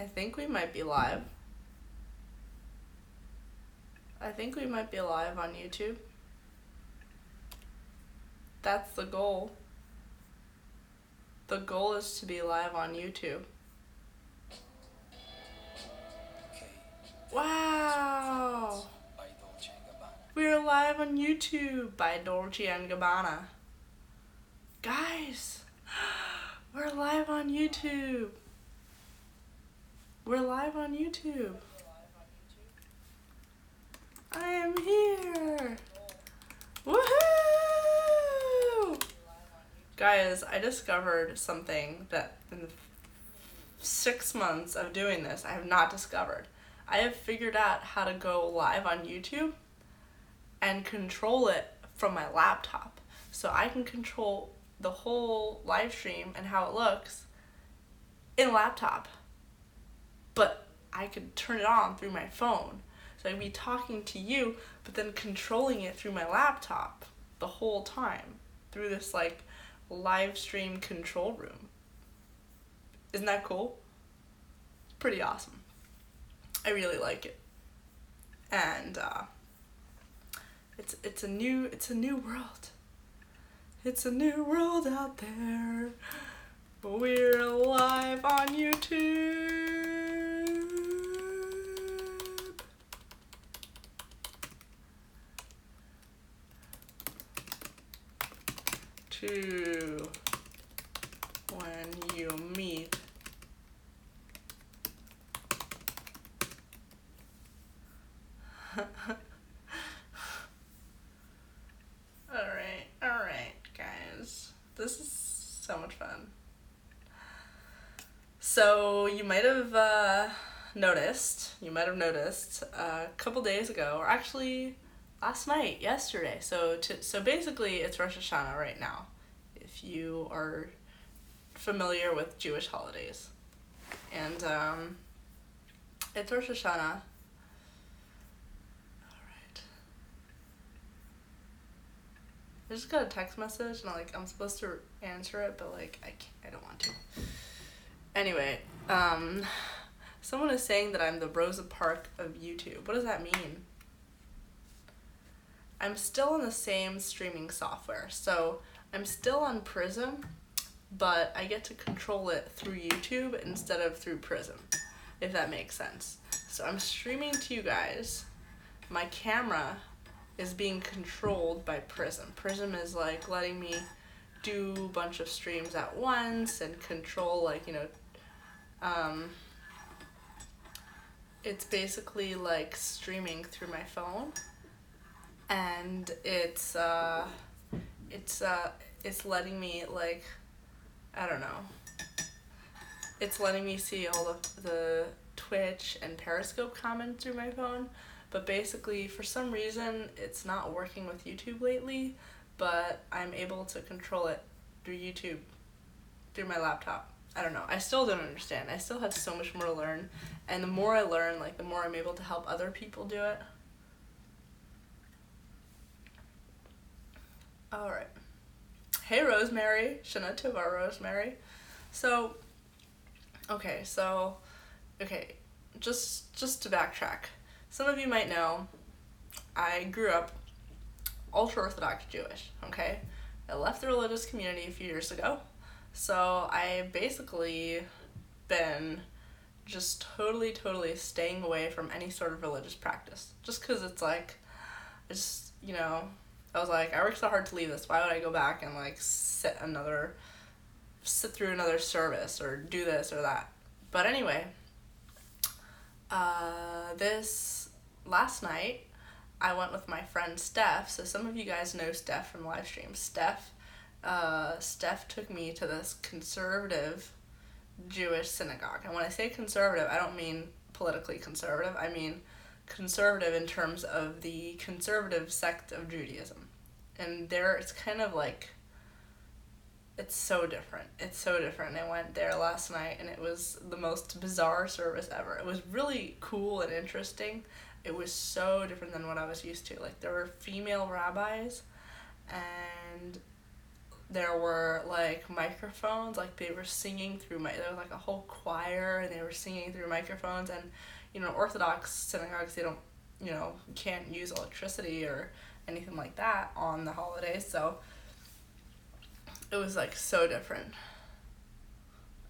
I think we might be live. I think we might be live on YouTube. That's the goal. The goal is to be live on YouTube. Wow! We're live on YouTube by Dolce & Gabbana. Guys, we're live on YouTube. We're live on YouTube. I am here. Woohoo! Guys, I discovered something that in the 6 months of doing this, I have not discovered. I have figured out how to go live on YouTube and control it from my laptop. So I can control the whole live stream and how it looks in laptop. But I could turn it on through my phone. So I'd be talking to you, but then controlling it through my laptop the whole time through this like live stream control room. Isn't that cool? Pretty awesome. I really like it. And it's a new world. It's a new world out there. We're live on YouTube. To when you meet Alright, guys. This is so much fun. So you might have noticed a couple days ago, or actually last night, yesterday. So basically it's Rosh Hashanah right now, if you are familiar with Jewish holidays. And it's Rosh Hashanah. Alright. I just got a text message and I'm supposed to answer it, but I don't want to. Anyway, someone is saying that I'm the Rosa Parks of YouTube. What does that mean? I'm still on the same streaming software, so I'm still on Prism, but I get to control it through YouTube instead of through Prism, if that makes sense. So I'm streaming to you guys. My camera is being controlled by Prism. Prism is like letting me do a bunch of streams at once and control it's basically like streaming through my phone, and it's letting me it's letting me see all of the Twitch and Periscope comments through my phone, but basically for some reason it's not working with YouTube lately, but I'm able to control it through YouTube, through my laptop. I don't know. I still don't understand. I still have so much more to learn, and the more I learn, the more I'm able to help other people do it. Alright. Hey Rosemary. Shana Tova Rosemary. Okay, just to backtrack. Some of you might know I grew up ultra-Orthodox Jewish, okay? I left the religious community a few years ago, so I basically been just totally staying away from any sort of religious practice. Just because it's I was like, I worked so hard to leave this, why would I go back and sit through another service or do this or that? But anyway, this last night, I went with my friend Steph. So some of you guys know Steph from live streams. Steph took me to this conservative Jewish synagogue. And when I say conservative, I don't mean politically conservative. I mean conservative in terms of the conservative sect of Judaism. And there, it's kind of it's so different. It's so different. I went there last night, and it was the most bizarre service ever. It was really cool and interesting. It was so different than what I was used to. There were female rabbis, and there were like microphones, like they were singing through there was like a whole choir and they were singing through microphones. And Orthodox synagogues, they don't, can't use electricity or anything like that on the holidays, so it was like so different.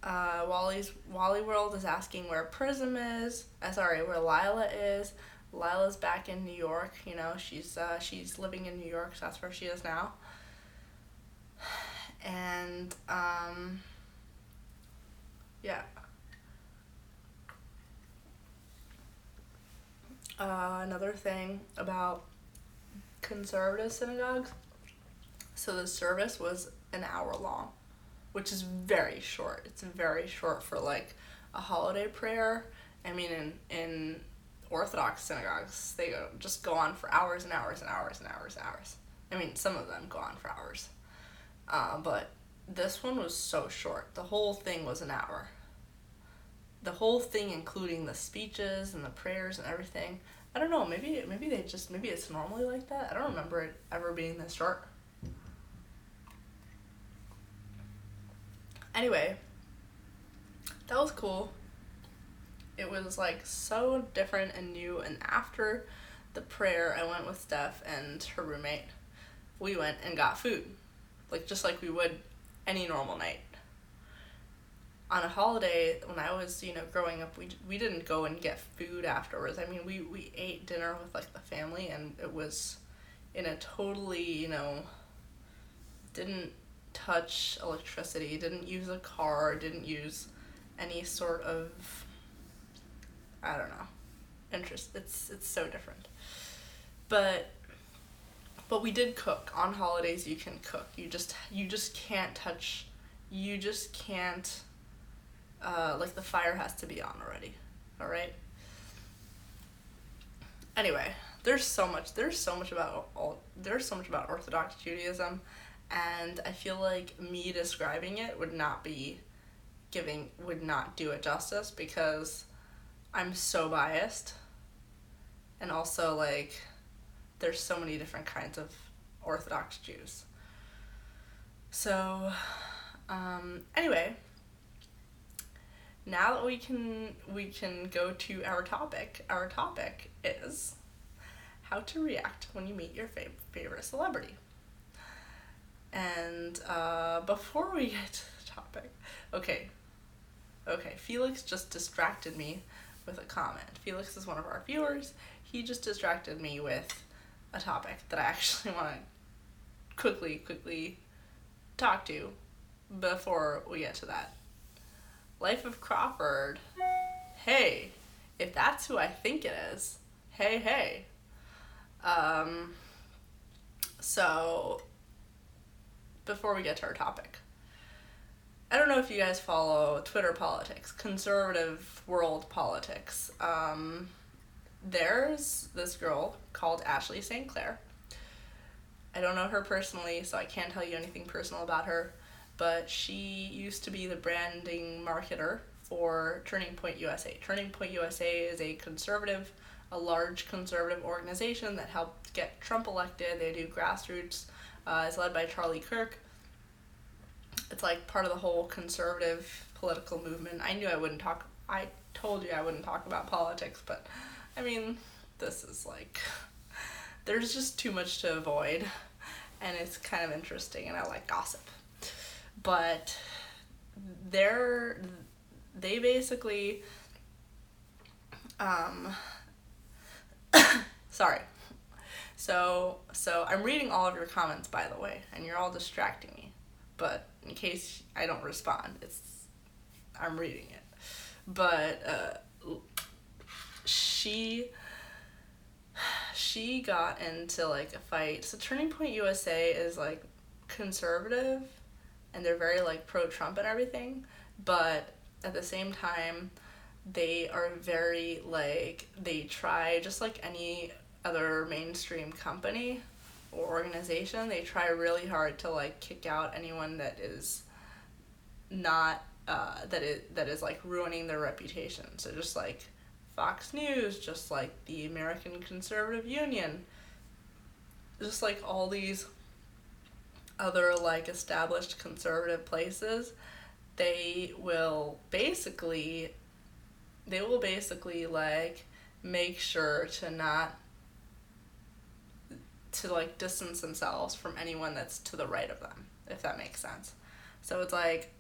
Wally World is asking where Prism is. Where Lila is. Lila's back in New York. She's living in New York, so that's where she is now. And yeah. Another thing about conservative synagogues. So the service was an hour long, which is very short. It's very short for like a holiday prayer. I mean, in Orthodox synagogues, they just go on for hours and hours and hours and hours and hours. I mean, some of them go on for hours. But this one was so short. The whole thing was an hour. The whole thing, including the speeches and the prayers and everything. I don't know, maybe it's normally like that. I don't remember it ever being this short. Anyway, that was cool. It was like so different and new, and after the prayer, I went with Steph and her roommate. We went and got food, just like we would any normal night. On a holiday, when I was, growing up, we didn't go and get food afterwards. I mean, we ate dinner with, the family, and it was in a totally, didn't touch electricity, didn't use a car, didn't use any sort of, I don't know, interest. It's so different. But we did cook. On holidays, you can cook. You just can't touch, the fire has to be on already, all right? Anyway, there's so much about Orthodox Judaism, and I feel like me describing it would not do it justice, because I'm so biased, and also there's so many different kinds of Orthodox Jews. So anyway, now that we can go to our topic. Our topic is how to react when you meet your favorite celebrity. And before we get to the topic, okay, Felix just distracted me with a comment. Felix is one of our viewers. He just distracted me with a topic that I actually want to quickly talk to before we get to that. Life of Crawford. Hey, if that's who I think it is, hey. So, before we get to our topic, I don't know if you guys follow Twitter politics, conservative world politics. There's this girl called Ashley St. Clair. I don't know her personally, so I can't tell you anything personal about her, but she used to be the branding marketer for Turning Point USA. Turning Point USA is a large conservative organization that helped get Trump elected. They do grassroots. It's led by Charlie Kirk. It's part of the whole conservative political movement. I told you I wouldn't talk about politics, but I mean, this is there's just too much to avoid, and it's kind of interesting, and I like gossip. But they basically, sorry. So I'm reading all of your comments, by the way, and you're all distracting me. But in case I don't respond, I'm reading it. But she got into a fight. So Turning Point USA is conservative, and they're very pro-Trump and everything, but at the same time they are very they try, just like any other mainstream company or organization, they try really hard to kick out anyone that is not that is ruining their reputation. So just Fox News, just the American Conservative Union, just all these other like established conservative places, they will basically like make sure to not to like distance themselves from anyone that's to the right of them, if that makes sense. So it's like,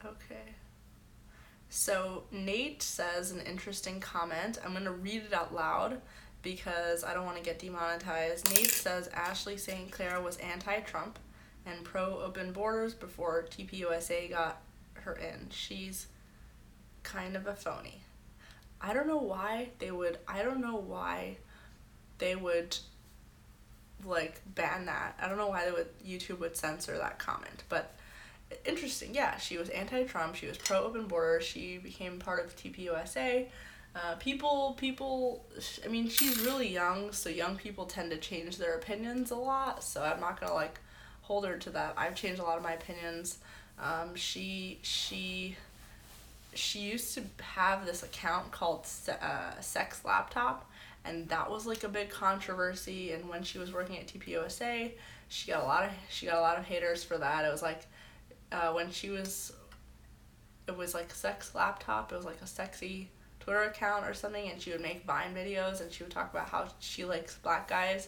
okay. So Nate says an interesting comment. I'm going to read it out loud because I don't want to get demonetized. Nate says Ashley St. Clair was anti-Trump and pro-open borders before TPUSA got her in. She's kind of a phony. I don't know why they would like ban that. I don't know why YouTube would censor that comment, but interesting. Yeah, she was anti-Trump. She was pro-open borders. She became part of TPUSA. People. I mean, she's really young, so young people tend to change their opinions a lot. So I'm not gonna like hold her to that. I've changed a lot of my opinions. She used to have this account called Sex Laptop, and that was like a big controversy. And when she was working at TPUSA, she got a lot of haters for that. It was like it was like Sex Laptop. It was like a sexy Twitter account or something, and she would make Vine videos, and she would talk about how she likes black guys,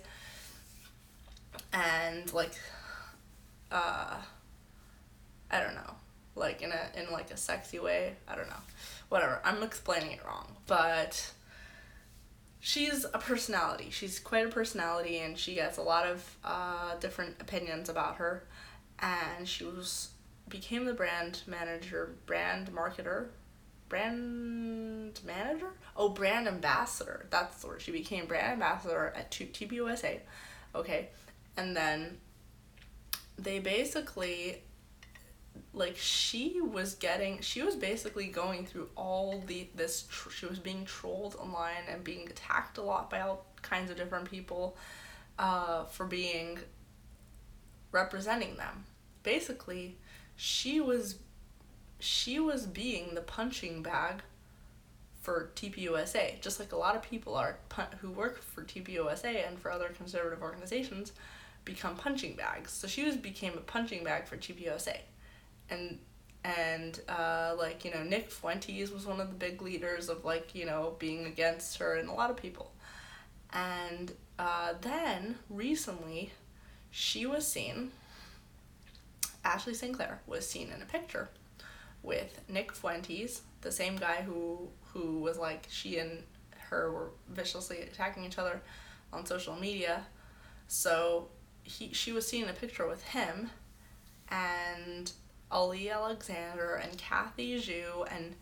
and like, I don't know, like in like a sexy way. I don't know, whatever. I'm explaining it wrong, but she's a personality. She's quite a personality, and she gets a lot of different opinions about her, and became the brand ambassador. That's the word. She became brand ambassador at TPUSA. Okay. And then they basically, like, she was basically going through she was being trolled online and being attacked a lot by all kinds of different people for representing them. Basically, she was being the punching bag for TPUSA, just like a lot of people who work for TPUSA and for other conservative organizations become punching bags. So she became a punching bag for TPUSA. And like, you know, Nick Fuentes was one of the big leaders of, like, you know, being against her, and a lot of people. And then recently Ashley St. Clair was seen in a picture with Nick Fuentes, the same guy who was like, she and her were viciously attacking each other on social media. So she was seen in a picture with him and Ali Alexander and Kathy Zhu and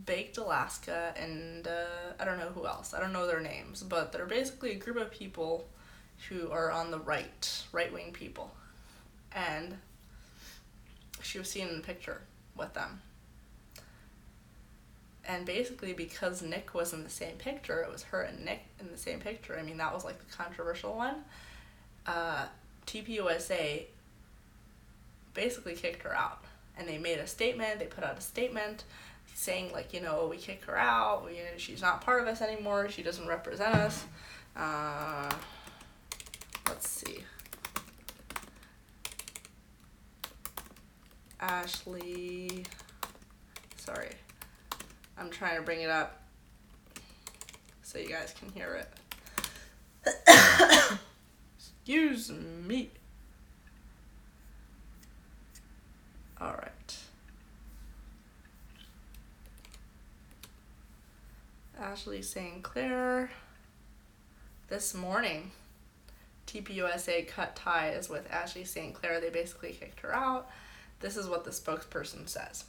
Baked Alaska and I don't know who else. I don't know their names, but they're basically a group of people who are on the right-wing people. And she was seen in a picture with them. And basically, because Nick was in the same picture, it was her and Nick in the same picture. I mean, that was like the controversial one. TPUSA basically kicked her out. And they made a statement, they put out a statement saying, like, you know, we kick her out, she's not part of us anymore, she doesn't represent us. Let's see. Ashley, sorry, I'm trying to bring it up so you guys can hear it. Excuse me. All right. Ashley St. Clair. This morning, TPUSA cut ties with Ashley St. Clair. They basically kicked her out. This is what the spokesperson says.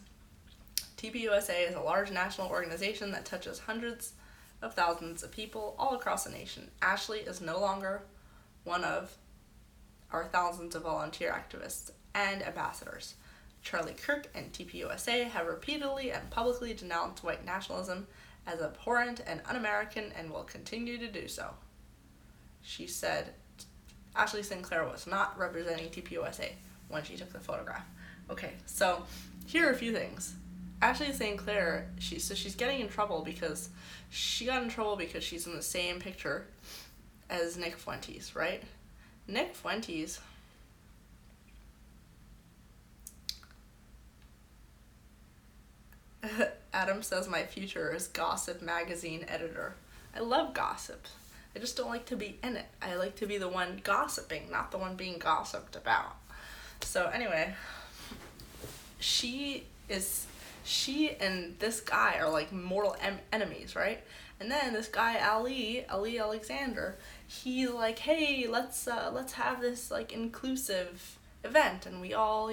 TPUSA is a large national organization that touches hundreds of thousands of people all across the nation. Ashley is no longer one of our thousands of volunteer activists and ambassadors. Charlie Kirk and TPUSA have repeatedly and publicly denounced white nationalism as abhorrent and un-American and will continue to do so. She said Ashley St. Clair was not representing TPUSA when she took the photograph. Okay, so here are a few things. Ashley St. Clair, she's getting in trouble because she got in trouble because she's in the same picture as Nick Fuentes, right? Nick Fuentes, Adam says my future is Gossip magazine editor. I love gossip. I just don't like to be in it. I like to be the one gossiping, not the one being gossiped about. So anyway, she and this guy are like mortal enemies, right? And then this guy Ali Alexander, he's like, hey, let's have this like inclusive event, and we all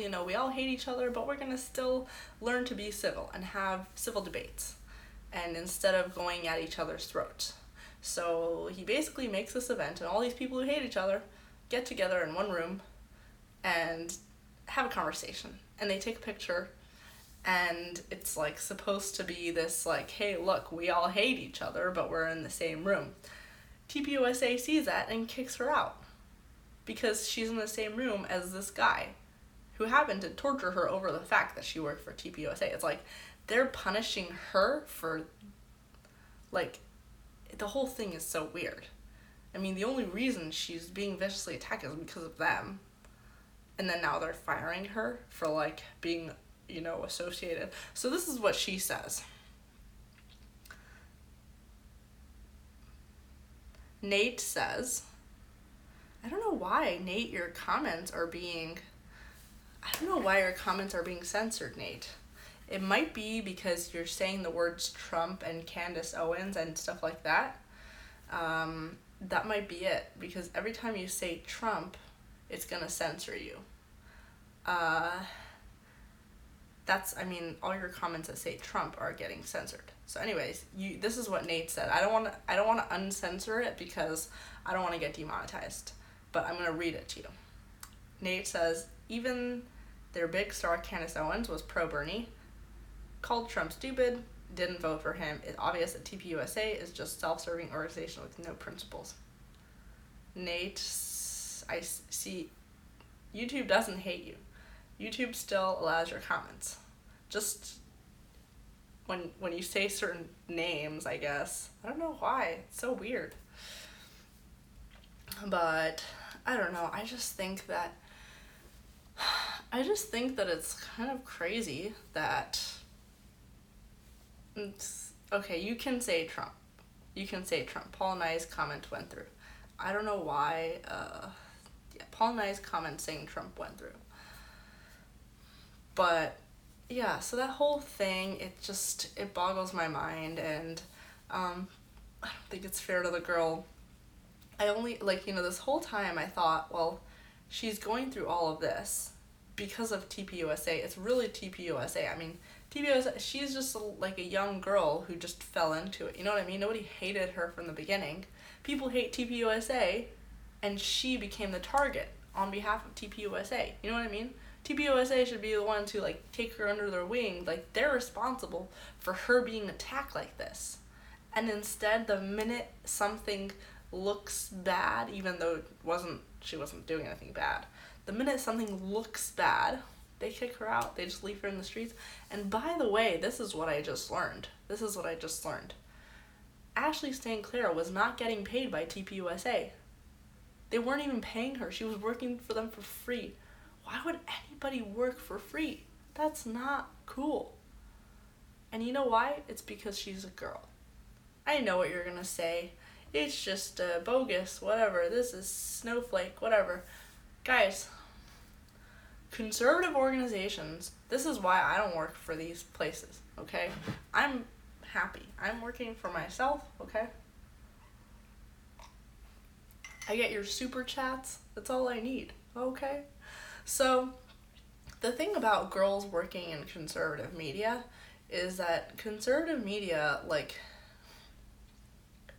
hate each other, but we're gonna still learn to be civil and have civil debates, and instead of going at each other's throats. So he basically makes this event, and all these people who hate each other get together in one room and have a conversation, and they take a picture, and it's like supposed to be this like, hey, look, we all hate each other, but we're in the same room. TPUSA sees that and kicks her out because she's in the same room as this guy who happened to torture her over the fact that she worked for TPUSA. It's like they're punishing her for, like, the whole thing is so weird. I mean, the only reason she's being viciously attacked is because of them. And then now they're firing her for, like, being, associated. So this is what she says. Nate says, I don't know why, Nate, your comments are being censored, Nate. It might be because you're saying the words Trump and Candace Owens and stuff like that. That might be it, because every time you say Trump, it's gonna censor you. All your comments that say Trump are getting censored. So anyways, this is what Nate said. I don't want to uncensor it because I don't want to get demonetized, but I'm going to read it to you. Nate says, even their big star Candace Owens was pro-Bernie, called Trump stupid, didn't vote for him. It's obvious that TPUSA is just self-serving organization with no principles. Nate, I see, YouTube doesn't hate you. YouTube still allows your comments. Just when you say certain names, I guess. I don't know why. It's so weird. But I don't know. I just think that it's kind of crazy that okay, you can say Trump. Paul Nye's comment went through. I don't know why Paul Nye's comment saying Trump went through. But yeah, so that whole thing, it boggles my mind, and I don't think it's fair to the girl. I only, this whole time I thought, well, she's going through all of this because of TPUSA. It's really TPUSA. I mean, TPUSA, she's just like a young girl who just fell into it. You know what I mean? Nobody hated her from the beginning. People hate TPUSA, and she became the target on behalf of TPUSA. You know what I mean? TPUSA should be the ones who, take her under their wing. They're responsible for her being attacked like this. And instead, the minute something looks bad, even though she wasn't doing anything bad, the minute something looks bad, they kick her out. They just leave her in the streets. And by the way, this is what I just learned. Ashley St. Clair was not getting paid by TPUSA. They weren't even paying her. She was working for them for free. Why would anybody work for free? That's not cool. And you know why? It's because she's a girl. I know what you're gonna say. It's just bogus, whatever. This is snowflake, whatever. Guys, conservative organizations, this is why I don't work for these places, okay? I'm happy. I'm working for myself, okay? I get your super chats. That's all I need, okay? So, the thing about girls working in conservative media is that conservative media,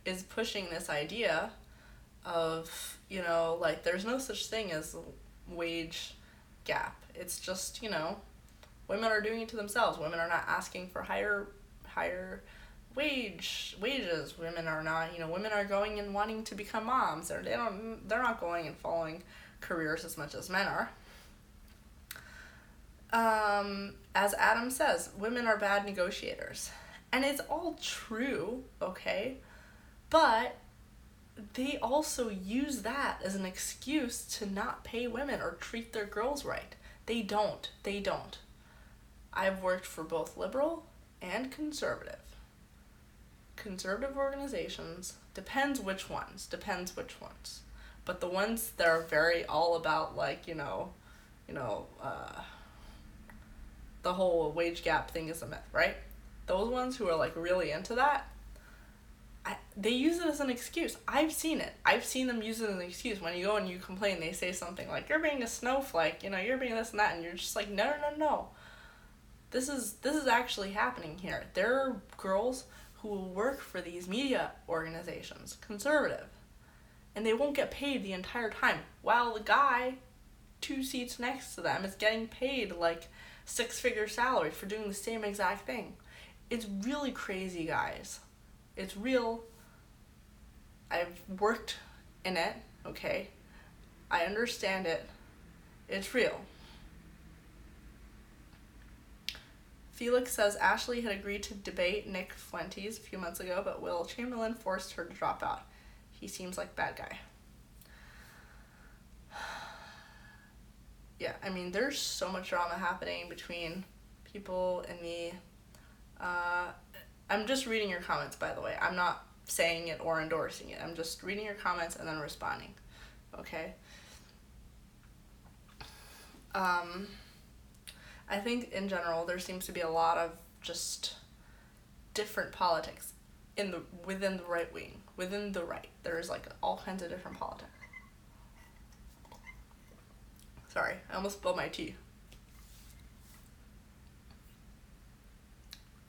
is pushing this idea of, there's no such thing as wage gap. It's just, women are doing it to themselves. Women are not asking for higher wages. Women are not, women are going and wanting to become moms. They're not going and following careers as much as men are. As Adam says, women are bad negotiators. And it's all true, okay? But they also use that as an excuse to not pay women or treat their girls right. They don't. They don't. I've worked for both liberal and conservative. Conservative organizations, depends which ones. But the ones that are very all about, like, the whole wage gap thing is a myth, right? Those ones who are, like, really into that, they use it as an excuse. I've seen it. I've seen them use it as an excuse. When you go and you complain, they say something like, you're being a snowflake, you're being this and that, and you're just like, no. This is actually happening here. There are girls who will work for these media organizations, conservative, and they won't get paid the entire time, while the guy 2 seats next to them is getting paid, like, 6-figure salary for doing the same exact thing. It's really crazy, guys. It's real. I've worked in it, okay? I understand it. It's real. Felix says Ashley had agreed to debate Nick Fuentes a few months ago, but Will Chamberlain forced her to drop out. He seems like a bad guy. Yeah, I mean, there's so much drama happening between people and me. I'm just reading your comments, by the way. I'm not saying it or endorsing it. I'm just reading your comments and then responding. Okay? I think in general there seems to be a lot of just different politics within the right wing, within the right. There's, like, all kinds of different politics. Sorry, I almost spilled my tea.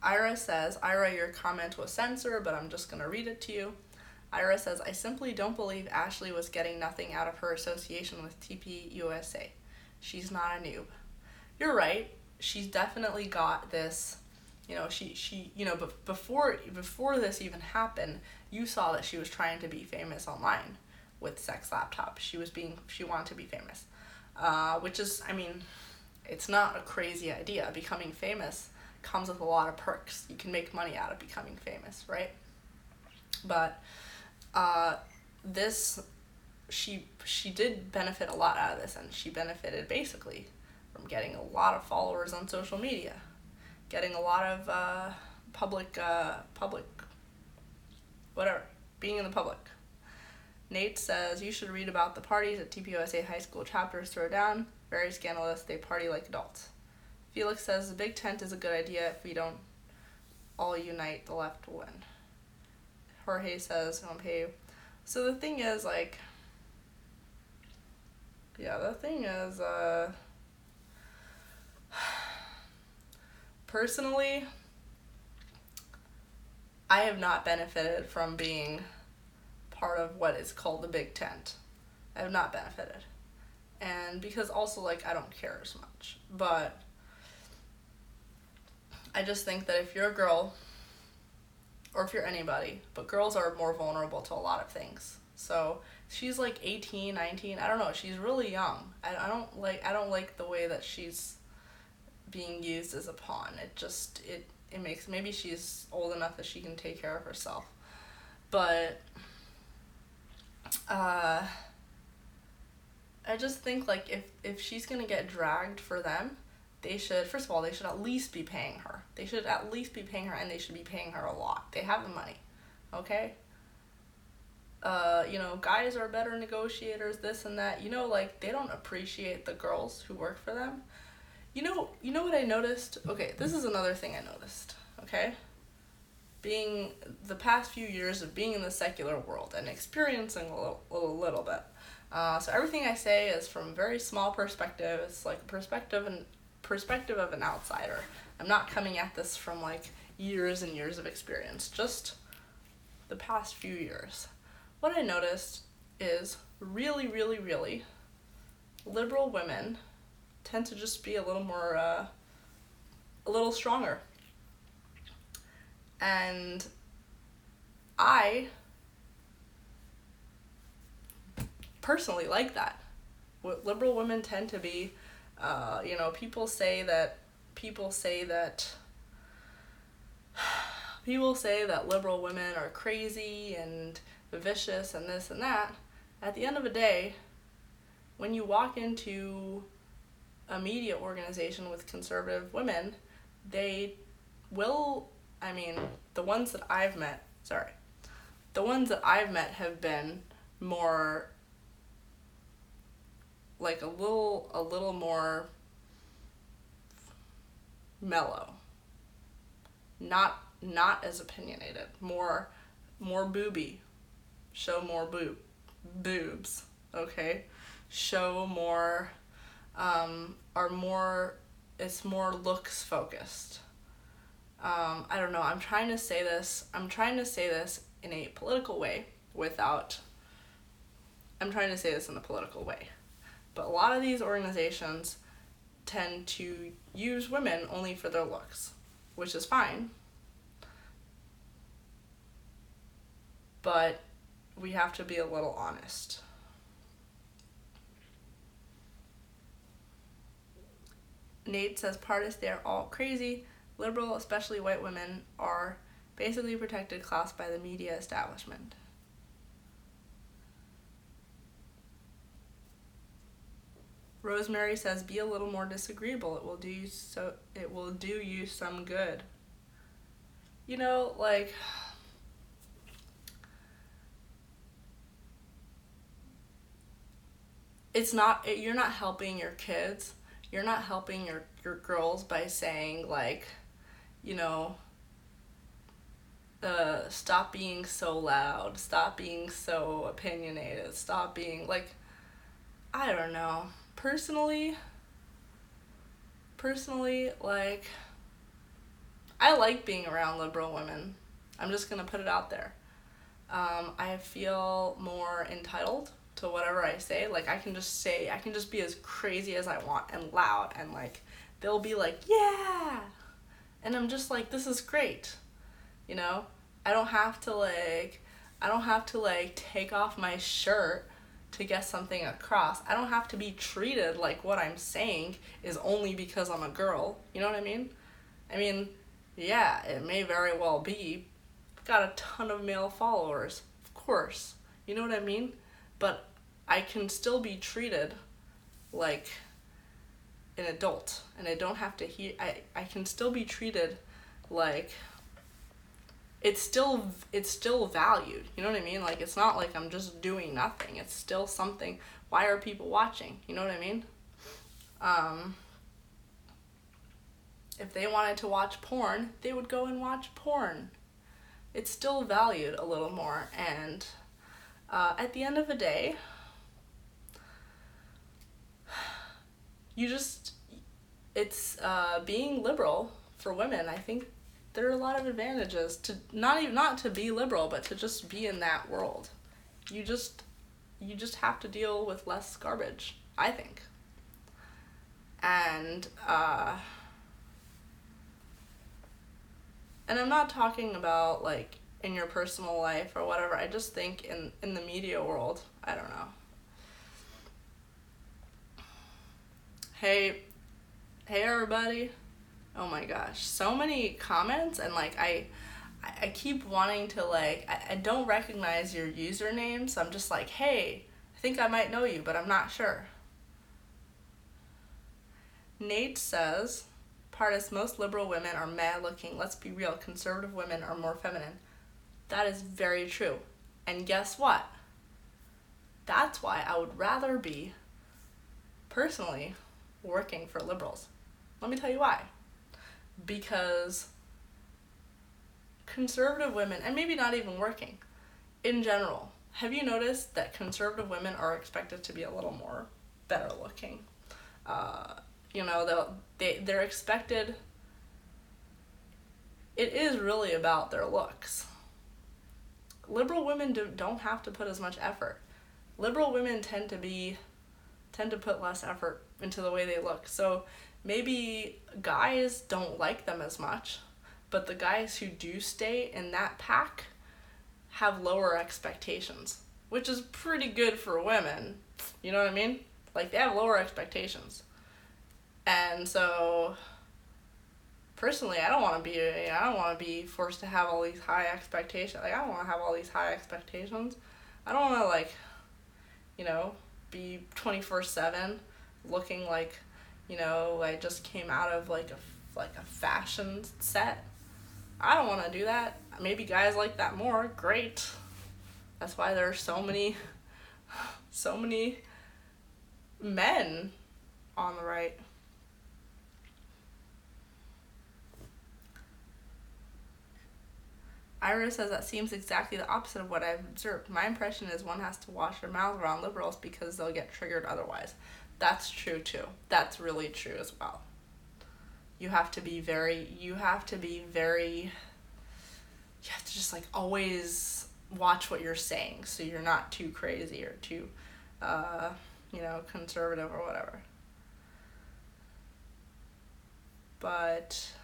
Ira says, Ira, your comment was censored, but I'm just going to read it to you. Ira says, I simply don't believe Ashley was getting nothing out of her association with TPUSA. She's not a noob. You're right. She's definitely got this, but before this even happened, you saw that she was trying to be famous online with Sex Laptop. She wanted to be famous. Which is, I mean, it's not a crazy idea. Becoming famous comes with a lot of perks. You can make money out of becoming famous, right? But she did benefit a lot out of this, and she benefited basically from getting a lot of followers on social media, getting a lot of public, whatever, being in the public. Nate says, you should read about the parties at TPUSA high school chapters throw down. Very scandalous. They party like adults. Felix says, the big tent is a good idea if we don't all unite, the left will win. Jorge says, don't pay. So the thing is, personally, I have not benefited from being part of what is called the big tent. I have not benefited. And because also, I don't care as much. But I just think that if you're a girl, or if you're anybody, but girls are more vulnerable to a lot of things. So she's 18, 19, I don't know, she's really young. I don't like the way that she's being used as a pawn. It makes, maybe she's old enough that she can take care of herself. But I just think, if she's gonna get dragged for them, they should at least be paying her. They should at least be paying her, and they should be paying her a lot. They have the money, okay? Guys are better negotiators, this and that. They don't appreciate the girls who work for them. You know what I noticed? Okay, this is another thing I noticed, okay? Being the past few years of being in the secular world and experiencing a little bit. So everything I say is from a very small perspective. It's like perspective of an outsider. I'm not coming at this from years and years of experience, just the past few years. What I noticed is really, really, really liberal women tend to just be a little more, a little stronger. And I personally like that. Liberal women tend to be People say that people say that people say that liberal women are crazy and vicious and this and that. At the end of the day, when you walk into a media organization with conservative women, they will, the ones that I've met, have been more, like a little more mellow. Not as opinionated. More booby. Show more boobs. Okay? Show more, it's more looks focused. I don't know, I'm trying to say this in a political way But a lot of these organizations tend to use women only for their looks, which is fine. But we have to be a little honest. Nate says, Pardes, they're all crazy. Liberal, especially white women, are basically protected class by the media establishment. Rosemary says, be a little more disagreeable. It will do you some good. You're not helping your kids. You're not helping your girls by saying, stop being so loud, stop being so opinionated, stop being, I don't know. Personally, I like being around liberal women. I'm just gonna put it out there. I feel more entitled to whatever I say. I can just be as crazy as I want and loud, and they'll be like, yeah, and I'm just like, this is great, I don't have to take off my shirt to get something across. I don't have to be treated like what I'm saying is only because I'm a girl. You know what I mean? Yeah, it may very well be. I've got a ton of male followers, of course. You know what I mean? But I can still be treated like an adult, and I don't have to I can still be treated like it's still valued. You know what I mean? It's not like I'm just doing nothing. It's still something. Why are people watching? You know what I mean? If they wanted to watch porn, they would go and watch porn. It's still valued a little more, and at the end of the day, it's being liberal for women. I think there are a lot of advantages to not to be liberal, but to just be in that world. You just have to deal with less garbage, I think. And I'm not talking about in your personal life or whatever. I just think in the media world, I don't know. Hey everybody. Oh my gosh, so many comments, and I keep wanting to I don't recognize your username, so I'm just like, hey, I think I might know you, but I'm not sure. Nate says, Pardes, most liberal women are mad looking. Let's be real, conservative women are more feminine. That is very true. And guess what? That's why I would rather be, personally, working for liberals. Let me tell you why. Because conservative women, and maybe not even working, in general, have you noticed that conservative women are expected to be a little more better looking? They're expected, it is really about their looks. Liberal women don't have to put as much effort. Liberal women tend to put less effort into the way they look. So maybe guys don't like them as much, but the guys who do stay in that pack have lower expectations, which is pretty good for women. You know what I mean? They have lower expectations. And so personally, I don't want to be forced to have all these high expectations. Like, I don't want to have all these high expectations. I don't want to, like, you know, be 24/7 looking like, I just came out of like a fashion set. I don't want to do that. Maybe guys like that more. Great. That's why there are so many men on the right. Ira says that seems exactly the opposite of what I've observed. My impression is one has to wash their mouth around liberals because they'll get triggered otherwise. That's true too. That's really true as well. You have to be very, you have to just like always watch what you're saying so you're not too crazy or too, conservative or whatever. But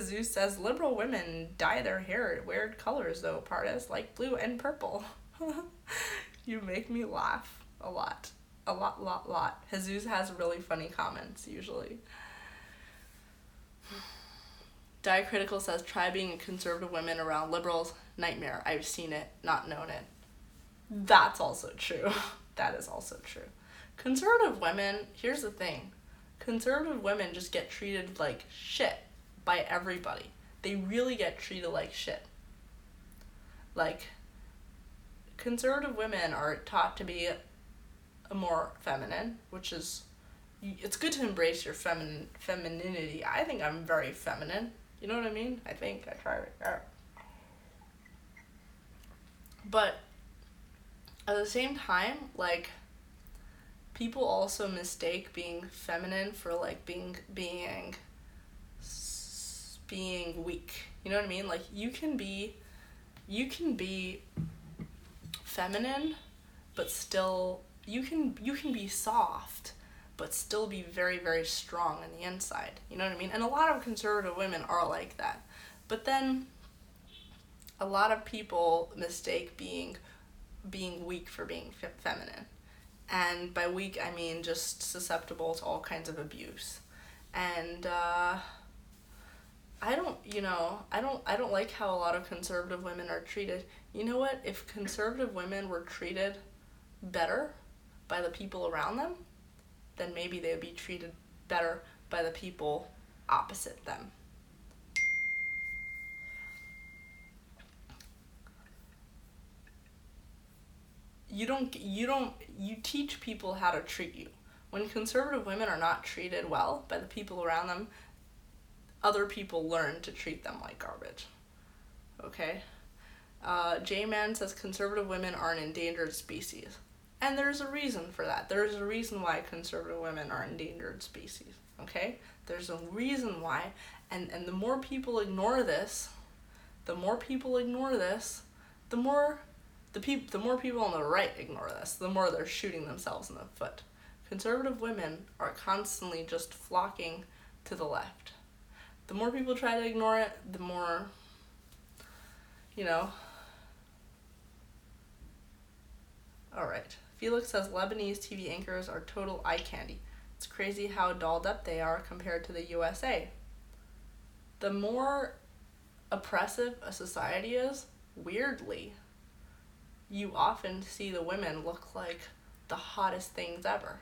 Zeus says liberal women dye their hair weird colors though, Pardes, like blue and purple. You make me laugh a lot. A lot. Jesus has really funny comments usually. Diacritical says try being a conservative women around liberals. Nightmare. I've seen it, not known it. That's also true. That is also true. Conservative women, here's the thing. Conservative women just get treated like shit by everybody. They really get treated like shit. Like, conservative women are taught to be more feminine, which is, it's good to embrace your femininity. I think I'm very feminine. You know what I mean? I think I try it. But at the same time, like, people also mistake being feminine for like being weak. You know what I mean? Like, you can be feminine, but still you can be soft, but still be very, very strong on the inside. You know what I mean? And a lot of conservative women are like that. But then a lot of people mistake being weak for being feminine. And by weak, I mean just susceptible to all kinds of abuse. And I don't like how a lot of conservative women are treated. You know what? If conservative women were treated better by the people around them, then maybe they would be treated better by the people opposite them. You teach people how to treat you. When conservative women are not treated well by the people around them, other people learn to treat them like garbage. Okay? J-Man says conservative women are an endangered species. And there's a reason for that. There's a reason why conservative women are endangered species. Okay? There's a reason why. And the more people ignore this, the more people on the right ignore this, the more they're shooting themselves in the foot. Conservative women are constantly just flocking to the left. The more people try to ignore it, the more, Alright. Felix says Lebanese TV anchors are total eye candy. It's crazy how dolled up they are compared to the USA. The more oppressive a society is, weirdly, you often see the women look like the hottest things ever.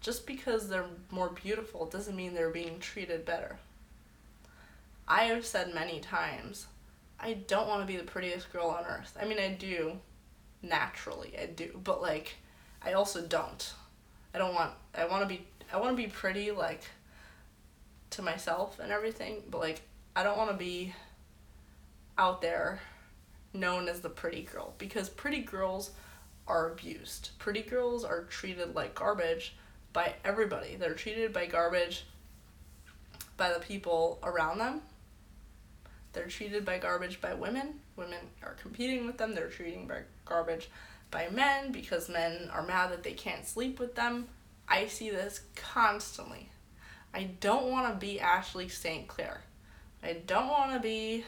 Just because they're more beautiful doesn't mean they're being treated better. I have said many times, I don't want to be the prettiest girl on earth. I mean, I do. Naturally, I do. But, like, I also don't. I want to be pretty, like, to myself and everything. But, like, I don't want to be out there known as the pretty girl. Because pretty girls are abused. Pretty girls are treated like garbage by everybody. They're treated by garbage by the people around them. They're treated by garbage by women. Women are competing with them. They're treating by garbage by men because men are mad that they can't sleep with them. I see this constantly. I don't want to be Ashley St. Clair. I don't want to be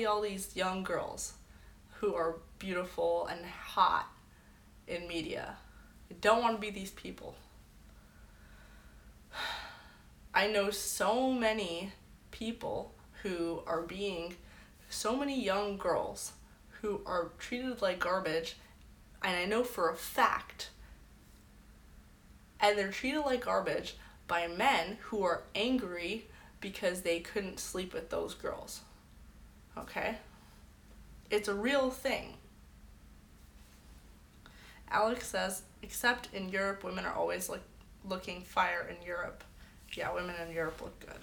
all these young girls who are beautiful and hot in media. I don't want to be these people. I know so many people who are being, so many young girls who are treated like garbage, and I know for a fact, and they're treated like garbage by men who are angry because they couldn't sleep with those girls. Okay? It's a real thing. Alex says, except in Europe, women are always looking fire in Europe. Yeah, women in Europe look good.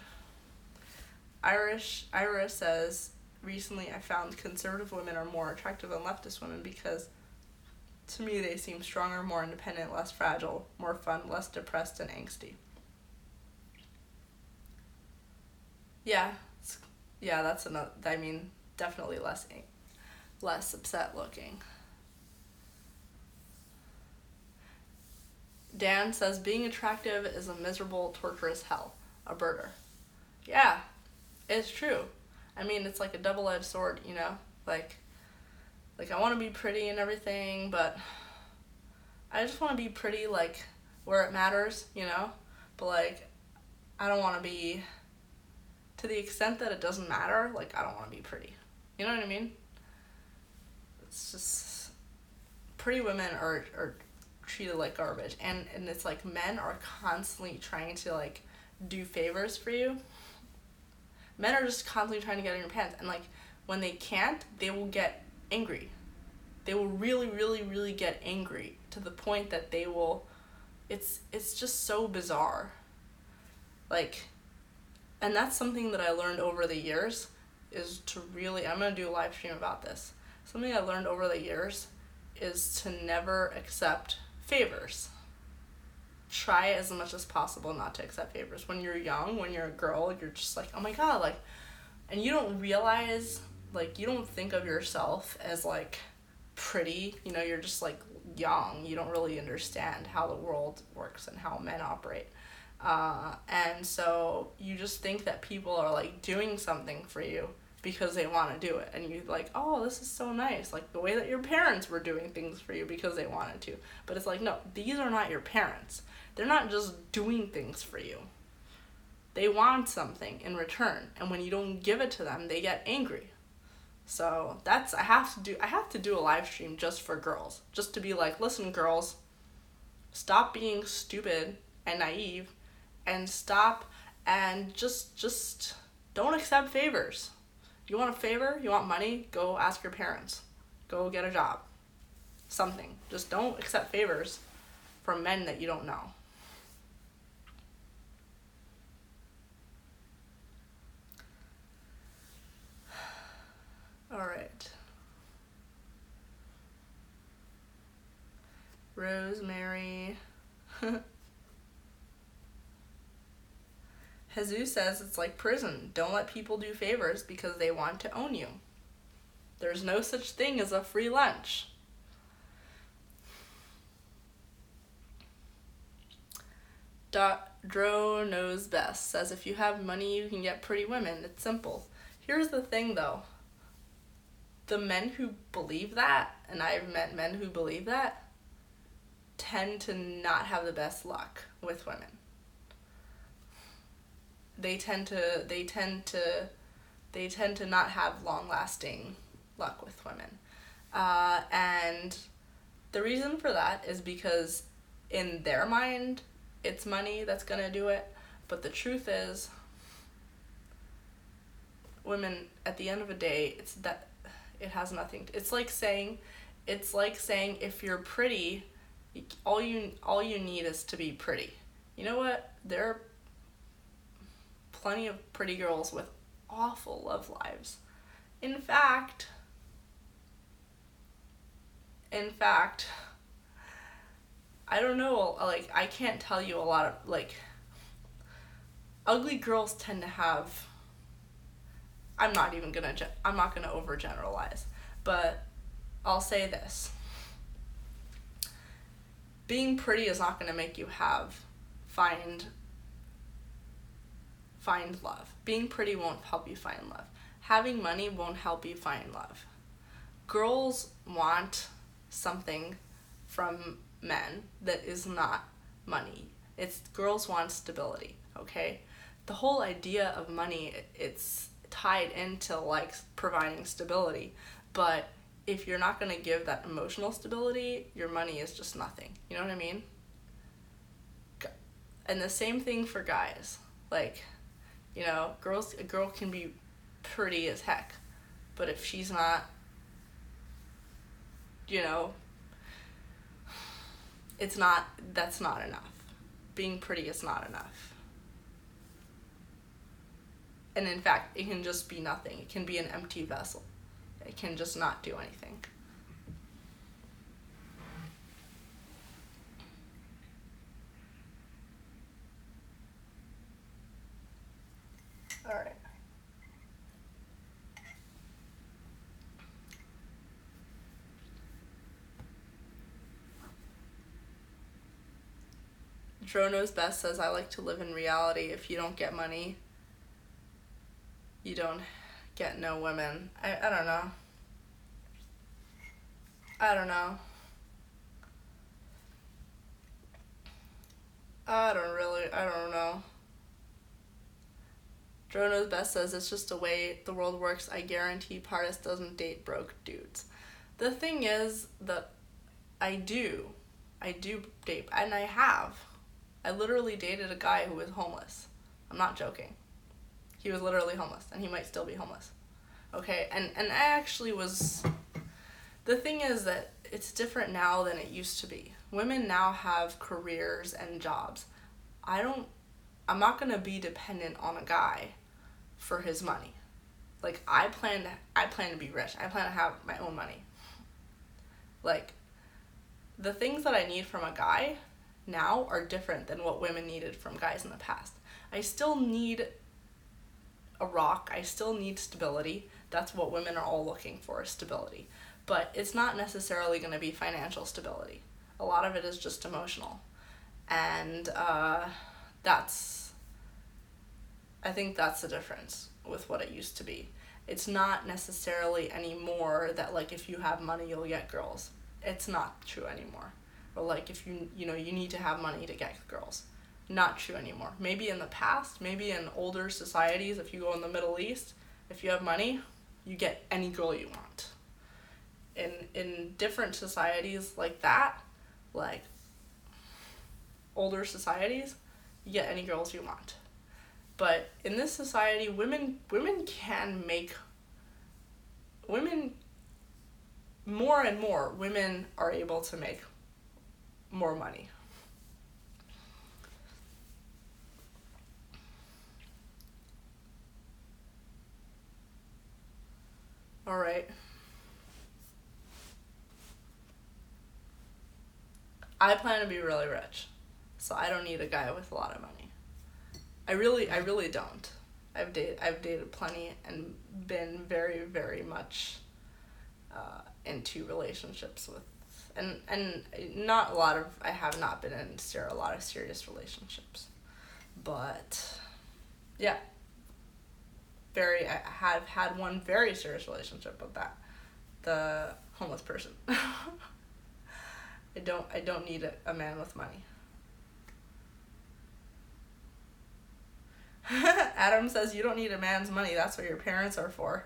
Ira says, recently I found conservative women are more attractive than leftist women because to me they seem stronger, more independent, less fragile, more fun, less depressed and angsty. Yeah, that's another, I mean, definitely less upset looking. Dan says, being attractive is a miserable, torturous hell. A birder. Yeah, it's true. I mean, it's like a double-edged sword, you know? Like I want to be pretty and everything, but I just want to be pretty, like, where it matters, you know? But, like, I don't want to be, to the extent that it doesn't matter, like, I don't want to be pretty. You know what I mean? It's just, pretty women are treated like garbage, and it's like men are constantly trying to like do favors for you. Men are just constantly trying to get in your pants, and like when they can't, they will get angry. They will really, really, really get angry to the point that they will, it's just so bizarre. Like, and that's something that I learned over the years, is to really, I'm going to do a live stream about this. Something I learned over the years is to never accept favors. Try as much as possible not to accept favors. When you're young, when you're a girl, you're just like, oh my god, like, and you don't realize, like, you don't think of yourself as like pretty, you know, you're just like young, you don't really understand how the world works and how men operate, and so you just think that people are like doing something for you because they want to do it, and you're like, oh, this is so nice, like the way that your parents were doing things for you because they wanted to. But it's like, no, these are not your parents. They're not just doing things for you. They want something in return, and when you don't give it to them, they get angry. So that's, I have to do a live stream just for girls, just to be like, listen, girls, stop being stupid and naive, and stop and just don't accept favors. You want a favor? You want money? Go ask your parents. Go get a job. Something. Just don't accept favors from men that you don't know. Alright. Rosemary. Jesus says it's like prison. Don't let people do favors because they want to own you. There's no such thing as a free lunch. Dro knows best says if you have money you can get pretty women. It's simple. Here's the thing though. The men who believe that, and I've met men who believe that, tend to not have the best luck with women. They tend to not have long-lasting luck with women. And the reason for that is because in their mind, it's money that's gonna do it. But the truth is, women, at the end of the day, it has nothing. It's like saying if you're pretty, all you need is to be pretty. You know what? There are plenty of pretty girls with awful love lives. In fact, I don't know, like, I can't tell you a lot of, like, ugly girls tend to have, I'm not gonna overgeneralize, but I'll say this. Being pretty is not gonna make you find love. Being pretty won't help you find love. Having money won't help you find love. Girls want something from men that is not money. It's girls want stability, okay? The whole idea of money, it's tied into like providing stability, but if you're not going to give that emotional stability, your money is just nothing. You know what I mean? And the same thing for guys. Like, you know, a girl can be pretty as heck, but if she's not, you know, that's not enough. Being pretty is not enough. And in fact, it can just be nothing. It can be an empty vessel. It can just not do anything. All right. Dro Knows Best says, I like to live in reality. If you don't get money, you don't get no women. I don't know. I don't know. I don't know. Dro Knows Best says, it's just the way the world works. I guarantee Pardes doesn't date broke dudes. The thing is that I do date, and I have. I literally dated a guy who was homeless. I'm not joking. He was literally homeless, and he might still be homeless. Okay, and I actually was... The thing is that it's different now than it used to be. Women now have careers and jobs. I'm not gonna be dependent on a guy for his money. Like, I plan to be rich. I plan to have my own money. Like, the things that I need from a guy now are different than what women needed from guys in the past. I still need a rock. I still need stability. That's what women are all looking for, stability. But it's not necessarily going to be financial stability. A lot of it is just emotional. And I think that's the difference with what it used to be. It's not necessarily anymore that, like, if you have money, you'll get girls. It's not true anymore. Or, like, if you need to have money to get girls. Not true anymore. Maybe in the past, maybe in older societies, if you go in the Middle East, if you have money, you get any girl you want. In different societies like that, like older societies, you get any girls you want. But in this society, women more and more women are able to make more money. All right. I plan to be really rich, so I don't need a guy with a lot of money. I really don't. I've dated plenty and been very, very much into relationships with, and not a lot of, I have not been in a lot of serious relationships, but yeah, I have had one very serious relationship with the homeless person. I don't need a man with money. Adam says, you don't need a man's money, that's what your parents are for.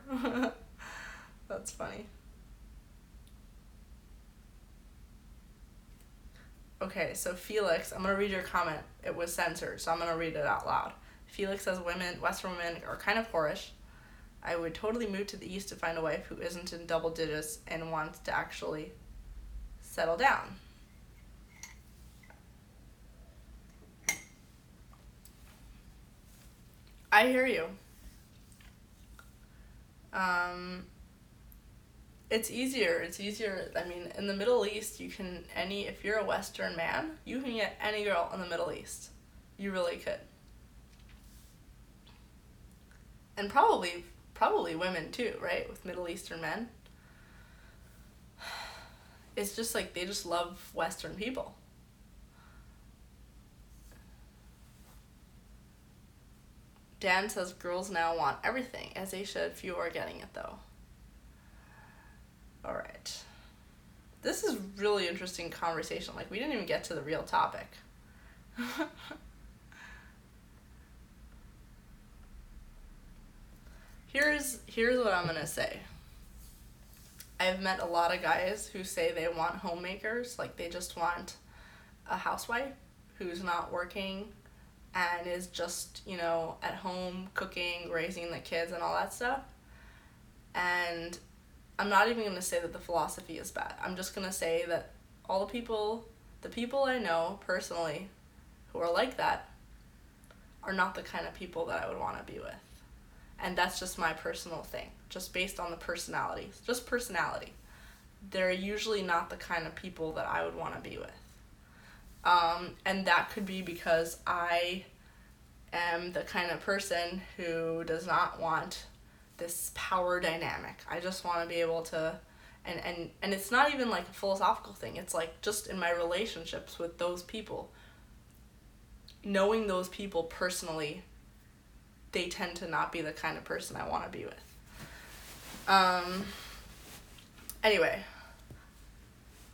That's funny. Okay, so Felix, I'm going to read your comment. It was censored, so I'm going to read it out loud. Felix says, Western women are kind of whorish. I would totally move to the East to find a wife who isn't in double digits and wants to actually settle down. I hear you. It's easier. I mean, in the Middle East, if you're a Western man, you can get any girl in the Middle East. You really could. And probably women too, right? With Middle Eastern men. It's just like they just love Western people. Dan says girls now want everything, as they should. Few are getting it though. Alright. This is really interesting conversation. Like, we didn't even get to the real topic. Here's what I'm gonna say. I've met a lot of guys who say they want homemakers, like they just want a housewife who's not working and is just, at home cooking, raising the kids and all that stuff. And I'm not even going to say that the philosophy is bad. I'm just going to say that all the people I know personally who are like that are not the kind of people that I would want to be with. And that's just my personal thing, just based on the personalities, just personality. They're usually not the kind of people that I would want to be with. And that could be because I am the kind of person who does not want this power dynamic. I just want to be able to, and it's not even like a philosophical thing. It's like just in my relationships with those people, knowing those people personally, they tend to not be the kind of person I want to be with. Anyway,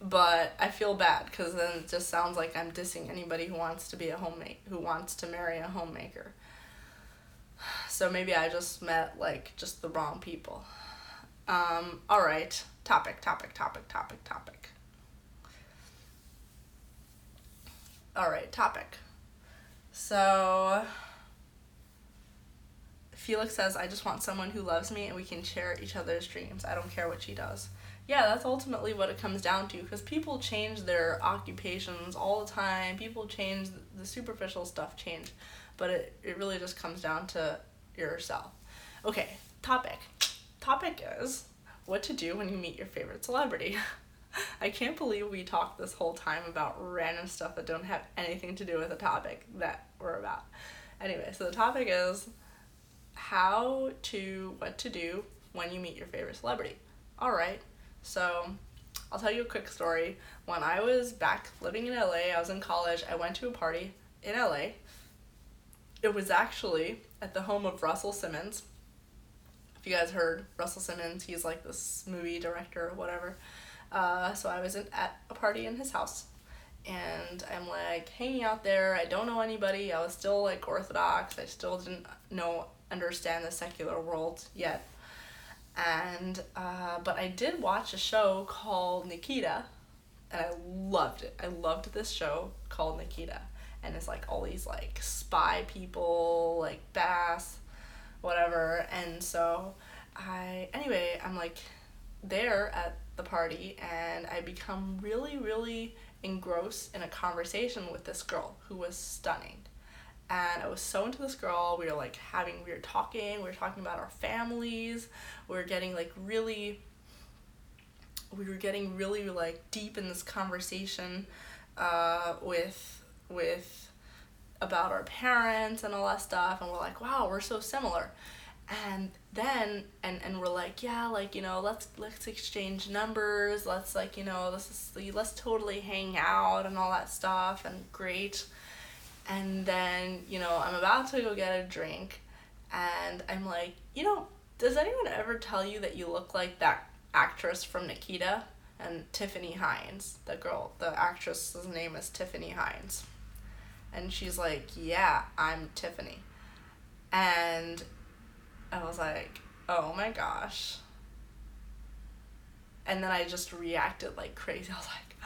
but I feel bad because then it just sounds like I'm dissing anybody who wants to be who wants to marry a homemaker. So maybe I just met like just the wrong people. All right, topic. All right, topic. So Felix says, I just want someone who loves me and we can share each other's dreams. I don't care what she does. Yeah, that's ultimately what it comes down to, because people change their occupations all the time. People change, the superficial stuff change, but it really just comes down to yourself. Okay, topic. Topic is what to do when you meet your favorite celebrity. I can't believe we talked this whole time about random stuff that don't have anything to do with the topic that we're about. Anyway, so the topic is what to do when you meet your favorite celebrity. All right. So, I'll tell you a quick story. When I was back living in LA, I was in college, I went to a party in LA. It was actually at the home of Russell Simmons. If you guys heard Russell Simmons, he's like this movie director or whatever. So I was at a party in his house, and I'm like hanging out there. I don't know anybody. I was still like Orthodox. I still didn't understand the secular world yet. And but I did watch a show called Nikita, and I loved it. I loved this show called Nikita, and it's like all these like spy people, like Bass, whatever. And so I'm like there at the party, and I become really, really engrossed in a conversation with this girl who was stunning. And I was so into this girl. We were talking about our families. We were getting really like deep in this conversation with about our parents and all that stuff. And we're like, wow, we're so similar. And then and we're like, yeah, like, let's exchange numbers. Let's let's totally hang out and all that stuff, and great. And then, I'm about to go get a drink, and I'm like, does anyone ever tell you that you look like that actress from Nikita? And Tiffany Hines, the actress's name is Tiffany Hines. And she's like, yeah, I'm Tiffany. And I was like, oh my gosh. And then I just reacted like crazy. I was like,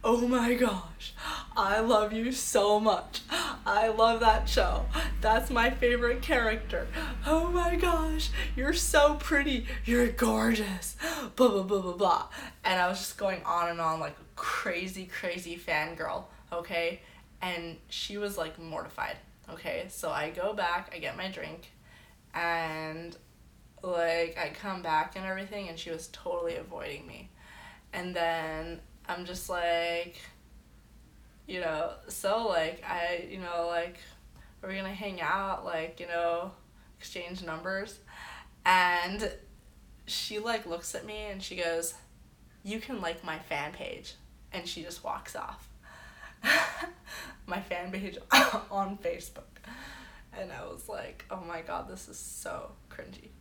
oh my gosh, I love you so much. I love that show. That's my favorite character. Oh my gosh, you're so pretty. You're gorgeous. Blah, blah, blah, blah, blah. And I was just going on and on like a crazy, crazy fangirl, okay? And she was like mortified, okay? So I go back, I get my drink, and like I come back and everything, and she was totally avoiding me. And then I'm just like, so like are we gonna hang out, like, exchange numbers? And she like looks at me and she goes, you can like my fan page. And she just walks off. My fan page on Facebook. And I was like, oh my god, this is so cringy.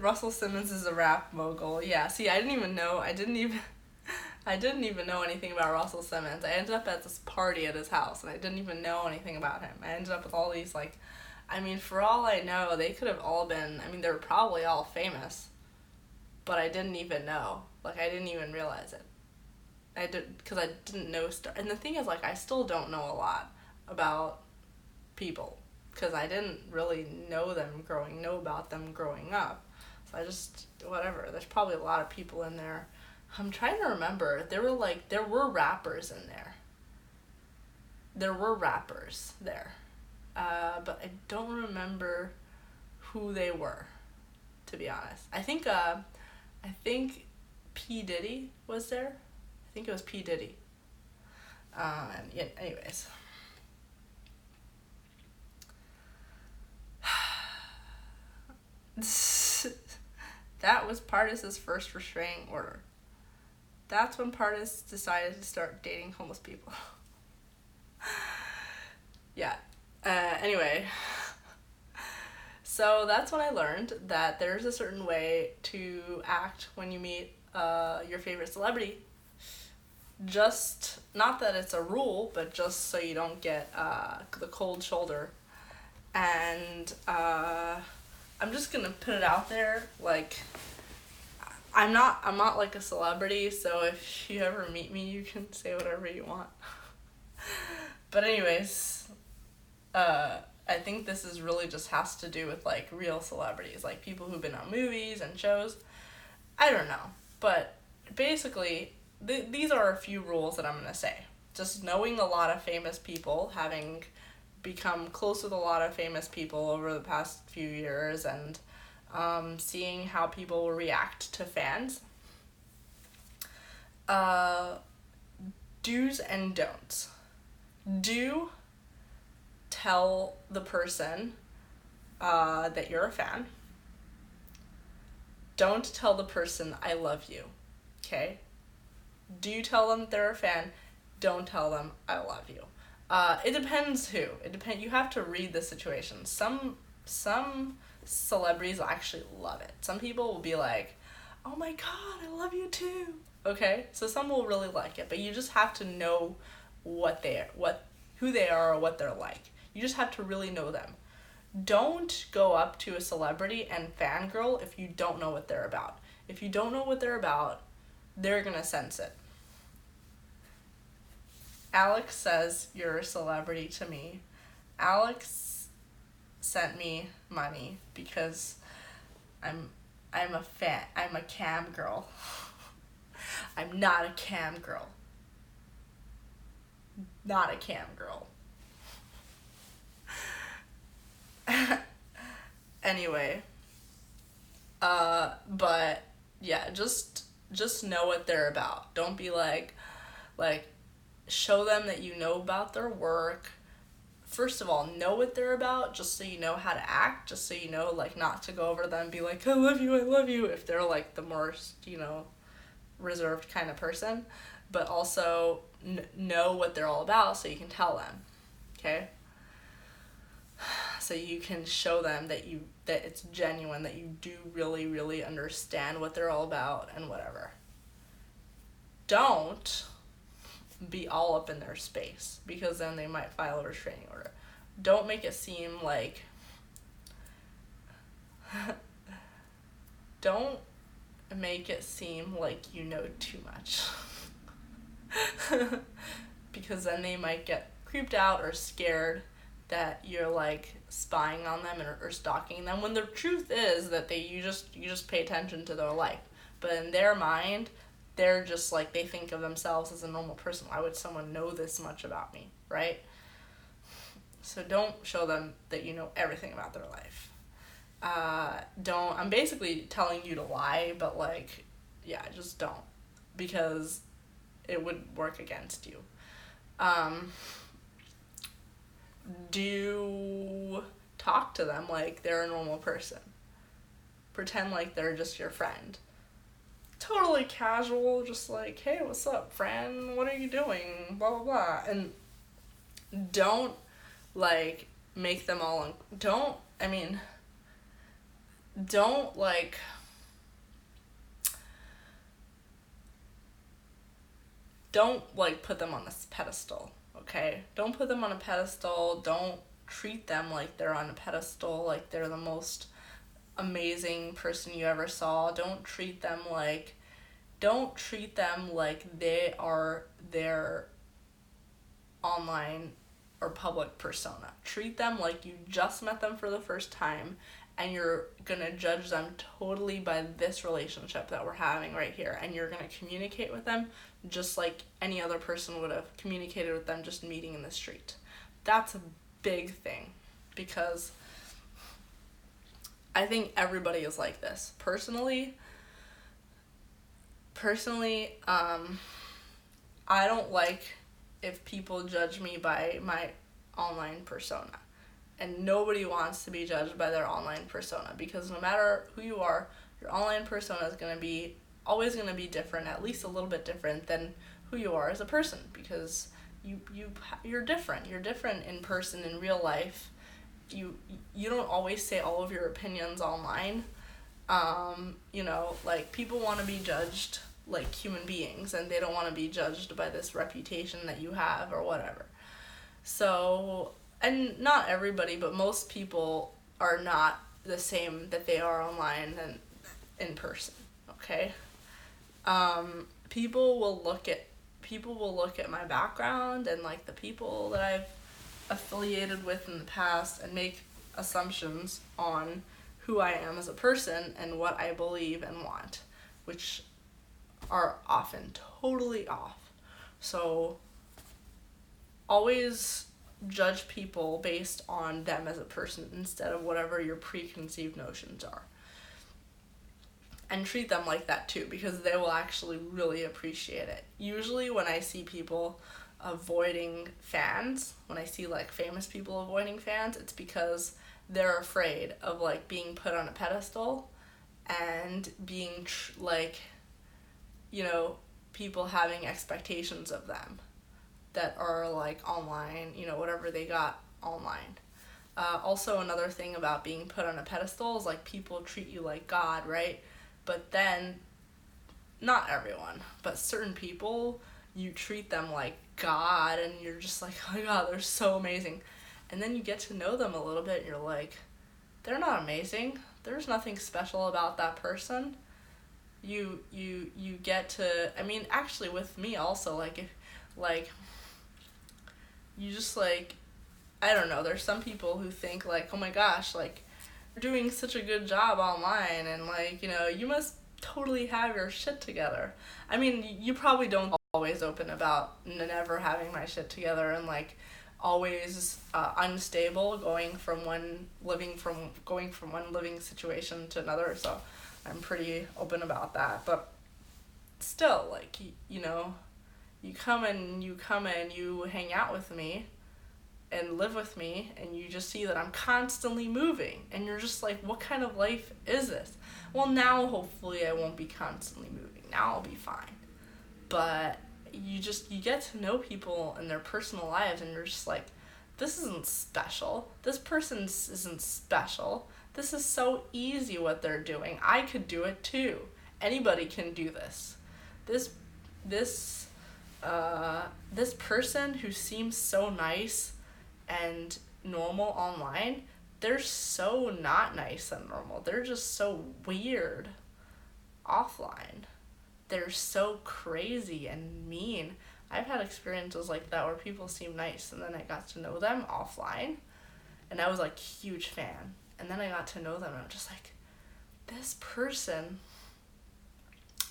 Russell Simmons is a rap mogul. Yeah, see, I didn't even know anything about Russell Simmons. I ended up at this party at his house, and I didn't even know anything about him. I ended up with all these, like, I mean, for all I know, they could have all been, I mean, they were probably all famous, but I didn't even know. Like, I didn't even realize it. Because I didn't know, and the thing is, like, I still don't know a lot about people, because I didn't really know about them growing up. So I just, whatever, there's probably a lot of people in there. I'm trying to remember, there were rappers in there. There were rappers there. But I don't remember who they were, to be honest. I think P. Diddy was there. I think it was P. Diddy. And yeah, anyways. That was Pardes' first restraining order. That's when Pardes decided to start dating homeless people. Yeah. Anyway. So that's when I learned that there's a certain way to act when you meet your favorite celebrity. Just, not that it's a rule, but just so you don't get the cold shoulder. And I'm just gonna put it out there, like, I'm not like a celebrity, so if you ever meet me, you can say whatever you want. But anyways, I think this is really just has to do with, like, real celebrities, like people who've been on movies and shows. I don't know, but basically, these are a few rules that I'm gonna say. Just knowing a lot of famous people, having become close with a lot of famous people over the past few years, and seeing how people react to fans. Do's and don'ts. Do tell the person that you're a fan. Don't tell the person I love you. Okay? Do tell them they're a fan. Don't tell them I love you. It depends who. You have to read the situation. Some celebrities actually love it. Some people will be like, oh my god, I love you too. Okay? So some will really like it, but you just have to know who they are or what they're like. You just have to really know them. Don't go up to a celebrity and fangirl if you don't know what they're about. If you don't know what they're about, they're gonna sense it. Alex says you're a celebrity to me. Alex sent me money because I'm a fan. I'm a cam girl. I'm not a cam girl. Not a cam girl. Anyway, but yeah, just know what they're about. Don't be like, show them that you know about their work. First of all, know what they're about, just so you know how to act, just so you know, like, not to go over to them and be like, I love you, if they're, like, the more, reserved kind of person. But also, know what they're all about so you can tell them, okay? So you can show them that it's genuine, that you do really, really understand what they're all about and whatever. Don't be all up in their space, because then they might file a restraining order. Don't make it seem like don't make it seem like you know too much. Because then they might get creeped out or scared that you're, like, spying on them or stalking them, when the truth is that you just pay attention to their life. But in their mind, they're just, like, they think of themselves as a normal person. Why would someone know this much about me, right? So don't show them that you know everything about their life. I'm basically telling you to lie, but, like, yeah, just don't. Because it would work against you. Do talk to them like they're a normal person. Pretend like they're just your friend. Totally casual, just like, hey, what's up, friend? What are you doing? Blah, blah, blah. And don't, like, make them all... don't like put them on this pedestal, okay? Don't put them on a pedestal. Don't treat them like they're on a pedestal, like they're the most amazing person you ever saw. Don't treat them like they are their online or public persona. Treat them like you just met them for the first time and you're gonna judge them totally by this relationship that we're having right here, and you're gonna communicate with them just like any other person would have communicated with them just meeting in the street. That's a big thing, because I think everybody is like this. Personally, I don't like if people judge me by my online persona. And nobody wants to be judged by their online persona, because no matter who you are, your online persona is always going to be different, at least a little bit different than who you are as a person, because you're different. You're different in person, in real life. You don't always say all of your opinions online. Like, people want to be judged like human beings, and they don't want to be judged by this reputation that you have or whatever. So, and not everybody, but most people are not the same that they are online and in person, okay? People will look at my background and like the people that I've affiliated with in the past and make assumptions on who I am as a person and what I believe and want, which are often totally off. So always judge people based on them as a person instead of whatever your preconceived notions are. And treat them like that too, because they will actually really appreciate it. Usually when I see people avoiding fans, when I see like famous people avoiding fans, it's because they're afraid of like being put on a pedestal and being people having expectations of them that are like online, whatever they got online. Also, another thing about being put on a pedestal is like people treat you like God, right? But then, not everyone, but certain people, you treat them like God, and you're just like, oh my God, they're so amazing. And then you get to know them a little bit, and you're like, they're not amazing. There's nothing special about that person. You get to, actually with me also, you just I don't know, there's some people who think like, oh my gosh, like, you're doing such a good job online, and you must totally have your shit together. You probably don't always open about never having my shit together and like always unstable, going from one living situation to another, so I'm pretty open about that. But still, like, you come and you hang out with me and live with me, and you just see that I'm constantly moving, and you're just like, what kind of life is this? Well, now hopefully I won't be constantly moving. Now I'll be fine. But you get to know people and their personal lives, and you're just like, this isn't special. This person isn't special. This is so easy what they're doing. I could do it too. Anybody can do this. This person who seems so nice and normal online, they're so not nice and normal. They're just so weird offline. They're so crazy and mean. I've had experiences like that where people seem nice, and then I got to know them offline, and I was like huge fan. And then I got to know them, and I'm just like, this person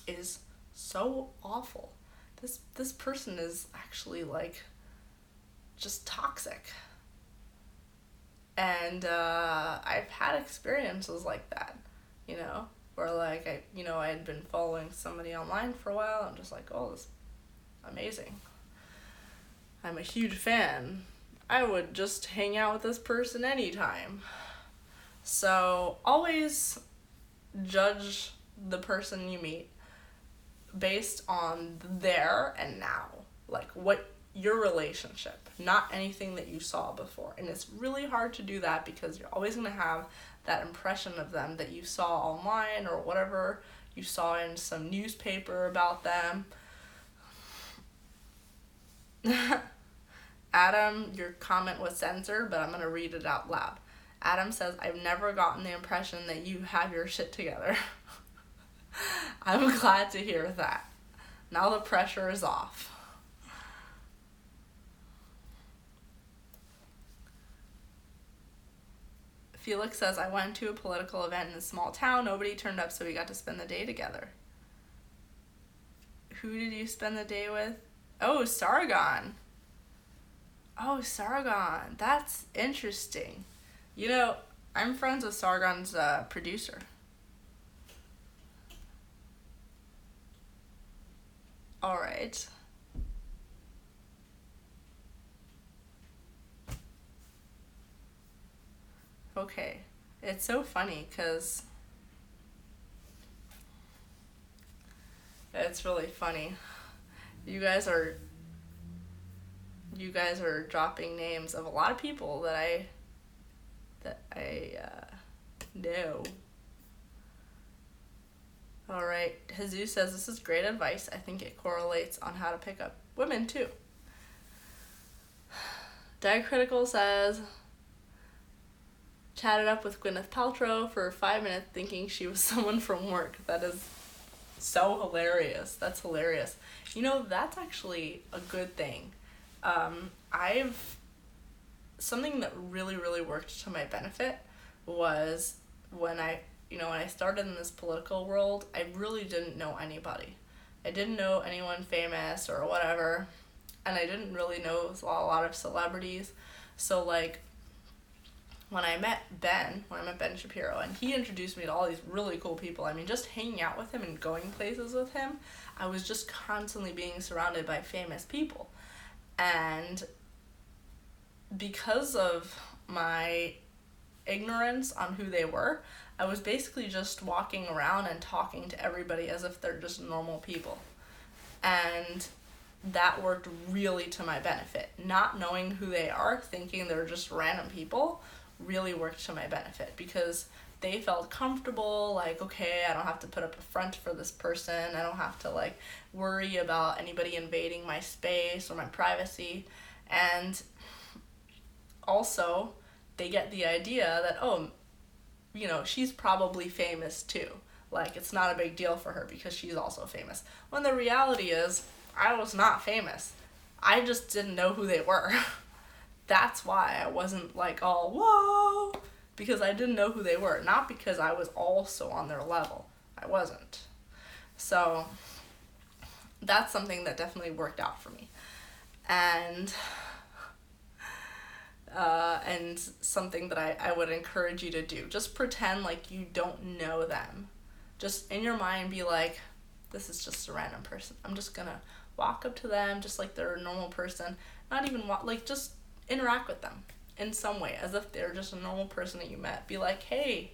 is so awful. This person is actually like just toxic. And I've had experiences like that, where like I had been following somebody online for a while. I'm just like, oh, this is amazing. I'm a huge fan. I would just hang out with this person anytime. So always judge the person you meet based on there and now, like what your relationship, not anything that you saw before. And it's really hard to do that because you're always going to have that impression of them that you saw online or whatever you saw in some newspaper about them. Adam, your comment was censored, but I'm going to read it out loud. Adam says, I've never gotten the impression that you have your shit together. I'm glad to hear that. Now the pressure is off. Felix says, I went to a political event in a small town. Nobody turned up, so we got to spend the day together. Who did you spend the day with? Oh, Sargon. Oh, Sargon. That's interesting. You know, I'm friends with Sargon's producer. All right. Okay. It's so funny because it's really funny. You guys are dropping names of a lot of people that I know. All right. Jesus says, this is great advice. I think it correlates on how to pick up women too. Diacritical says, chatted up with Gwyneth Paltrow for 5 minutes thinking she was someone from work. That is so hilarious. That's hilarious. You know, that's actually a good thing. Something that really, really worked to my benefit was when I started in this political world, I really didn't know anybody. I didn't know anyone famous or whatever, and I didn't really know a lot of celebrities. So, like, when I met Ben Shapiro, and he introduced me to all these really cool people, I mean, just hanging out with him and going places with him, I was just constantly being surrounded by famous people. And because of my ignorance on who they were, I was basically just walking around and talking to everybody as if they're just normal people. And that worked really to my benefit. Not knowing who they are, thinking they're just random people, really worked to my benefit because they felt comfortable, like, okay, I don't have to put up a front for this person. I don't have to, like, worry about anybody invading my space or my privacy. And also, they get the idea that, oh, you know, she's probably famous too. Like, it's not a big deal for her because she's also famous. When the reality is, I was not famous. I just didn't know who they were. That's why I wasn't like, oh, whoa, because I didn't know who they were. Not because I was also on their level. I wasn't. So that's something that definitely worked out for me. And something that I would encourage you to do. Just pretend like you don't know them. Just in your mind be like, this is just a random person. I'm just gonna walk up to them just like they're a normal person. Not even just interact with them in some way as if they're just a normal person that you met. Be like, hey,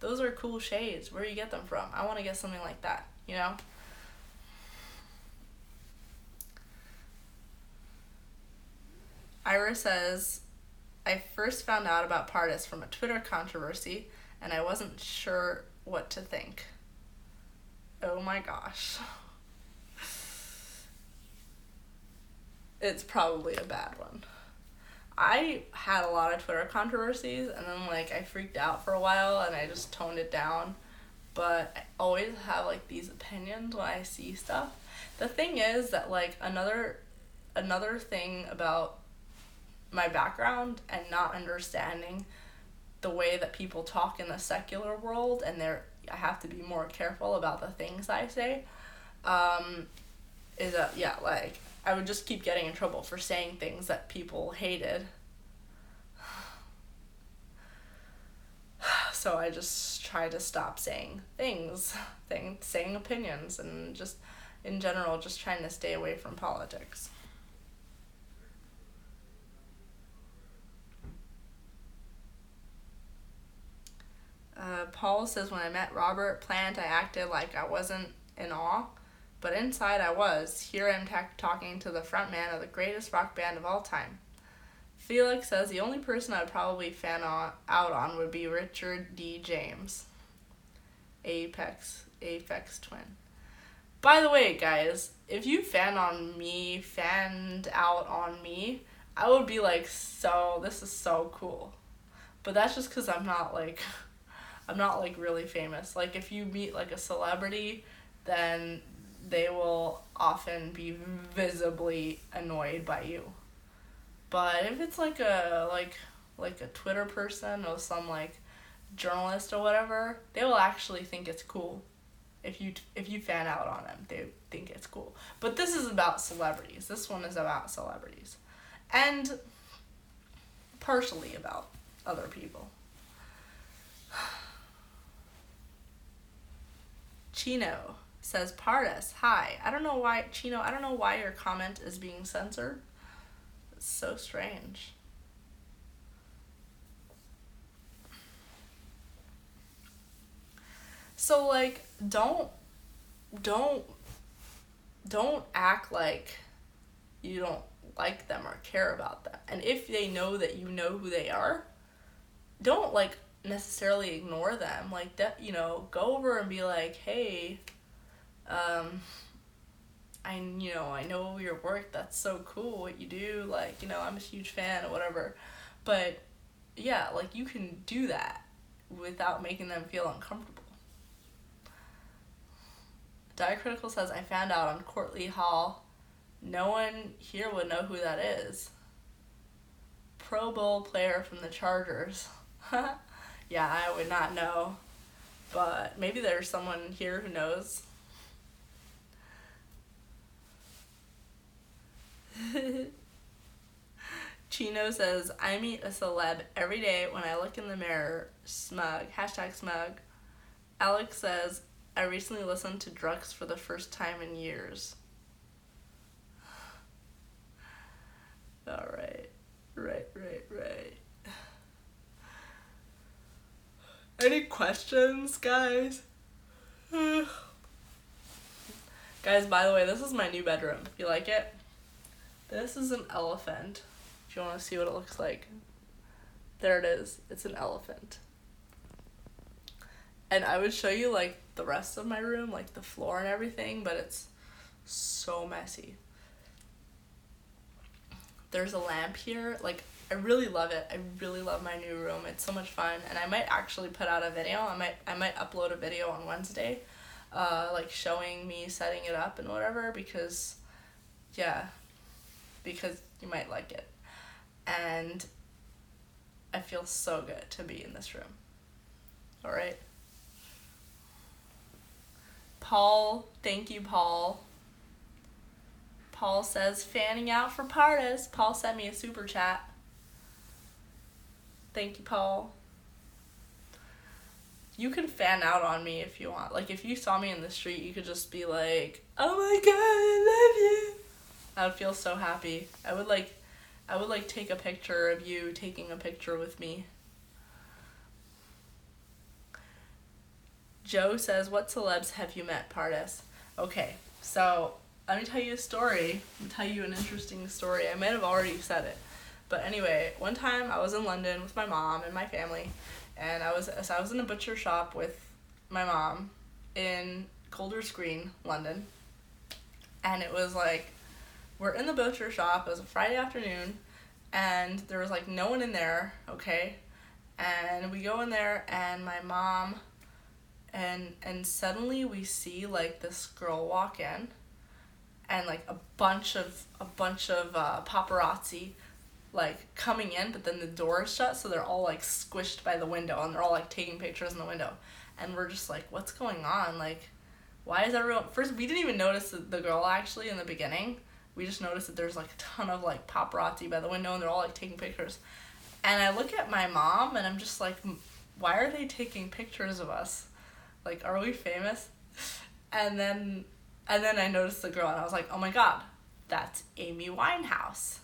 those are cool shades. Where do you get them from? I want to get something like that, you know? Ira says, I first found out about Pardes from a Twitter controversy, and I wasn't sure what to think. Oh my gosh. It's probably a bad one. I had a lot of Twitter controversies, and then, like, I freaked out for a while, and I just toned it down. But I always have, like, these opinions when I see stuff. The thing is that, like, another thing about my background and not understanding the way that people talk in the secular world, and I have to be more careful about the things I say, is that, yeah, like, I would just keep getting in trouble for saying things that people hated. So I just try to stop saying saying opinions, and just, in general, just trying to stay away from politics. Paul says, when I met Robert Plant, I acted like I wasn't in awe, but inside I was. Here I'm talking to the frontman of the greatest rock band of all time. Felix says the only person I'd probably out on would be Richard D. James. Apex twin. By the way, guys, if you fanned out on me, I would be like, so, this is so cool. But that's just because I'm not like really famous. Like, if you meet like a celebrity, then they will often be visibly annoyed by you. But if it's like a Twitter person or some like journalist or whatever, they will actually think it's cool. If you fan out on them, they think it's cool. But this is about celebrities. This one is about celebrities. And partially about other people. Chino says, Pardes, hi. I don't know why, Chino, I don't know why your comment is being censored. It's so strange. So, like, don't act like you don't like them or care about them. And if they know that you know who they are, don't, like, necessarily ignore them. Like, that, you know, go over and be like, hey, I know your work, that's so cool what you do, like, you know, I'm a huge fan or whatever. But, yeah, like, you can do that without making them feel uncomfortable. Diacritical says, I found out on Courtleigh Hall. No one here would know who that is. Pro Bowl player from the Chargers. Yeah, I would not know. But maybe there's someone here who knows. Chino says, I meet a celeb every day when I look in the mirror. Smug. #smug. Alex says, I recently listened to Drux for the first time in years. Alright. Right. Any questions, guys? Guys, by the way, this is my new bedroom. You like it? This is an elephant. If you want to see what it looks like. There it is. It's an elephant. And I would show you, like, the rest of my room, like the floor and everything, but it's so messy. There's a lamp here. Like, I really love it. I really love my new room. It's so much fun. And I might actually put out a video. I might upload a video on Wednesday, like showing me setting it up and whatever, because you might like it. And I feel so good to be in this room. All right. Paul, thank you, Paul. Paul says, fanning out for Pardes. Paul sent me a super chat. Thank you, Paul. You can fan out on me if you want. Like, if you saw me in the street, you could just be like, oh my god, I love you. I would feel so happy. I would take a picture of you taking a picture with me. Joe says, what celebs have you met, Pardes? Okay, so let me tell you a story. I'll tell you an interesting story. I might have already said it. But anyway, one time I was in London with my mom and my family, and I was in a butcher shop with my mom in Golders Green, London. And it was like, we're in the butcher shop, it was a Friday afternoon, and there was like no one in there, okay? And we go in there, and my mom, and suddenly we see like this girl walk in, and like a bunch of paparazzi like coming in, but then the door is shut, so they're all like squished by the window, and they're all like taking pictures in the window. And we're just like, what's going on? Like, why is everyone... First, we didn't even notice the girl actually in the beginning. We just noticed that there's like a ton of like paparazzi by the window, and they're all like taking pictures. And I look at my mom, and I'm just like, why are they taking pictures of us? Like, are we famous? And then I noticed the girl, and I was like, oh my god, that's Amy Winehouse.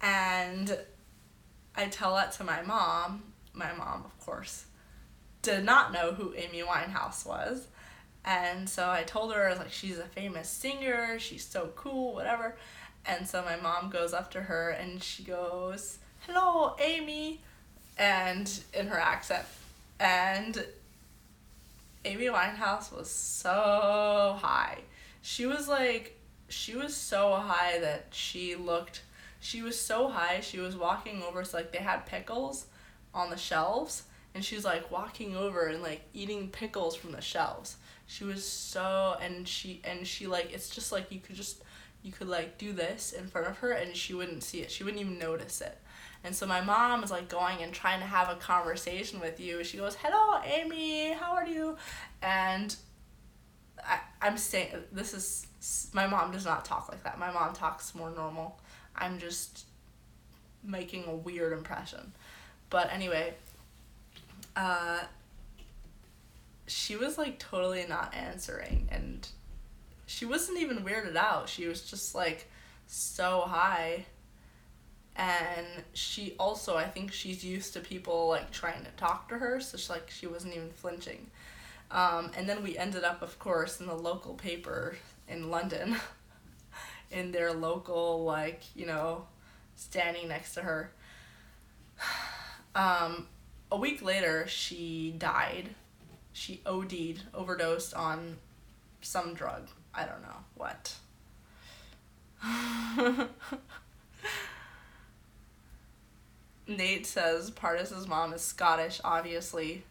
And I tell that to my mom. My mom, of course, did not know who Amy Winehouse was. And so I told her, I was like, she's a famous singer, she's so cool, whatever. And so my mom goes up to her and she goes, "Hello, Amy," and in her accent. And Amy Winehouse was so high. She was so high that she was so high, she was walking over, so like they had pickles on the shelves, and she's like walking over and like eating pickles from the shelves. She was so, and she like, it's just like you could like do this in front of her and she wouldn't see it. She wouldn't even notice it. And so my mom is like going and trying to have a conversation with you. She goes, "Hello, Amy, how are you?" And I'm saying, my mom does not talk like that. My mom talks more normal. I'm just making a weird impression. But anyway, she was like totally not answering, and she wasn't even weirded out. She was just like so high. And she also, I think she's used to people like trying to talk to her, so she wasn't even flinching. And then we ended up, of course, in the local paper in London, in their local, like, standing next to her. A week later, she died. She OD'd, overdosed on some drug. I don't know what. Nate says Pardes' mom is Scottish, obviously.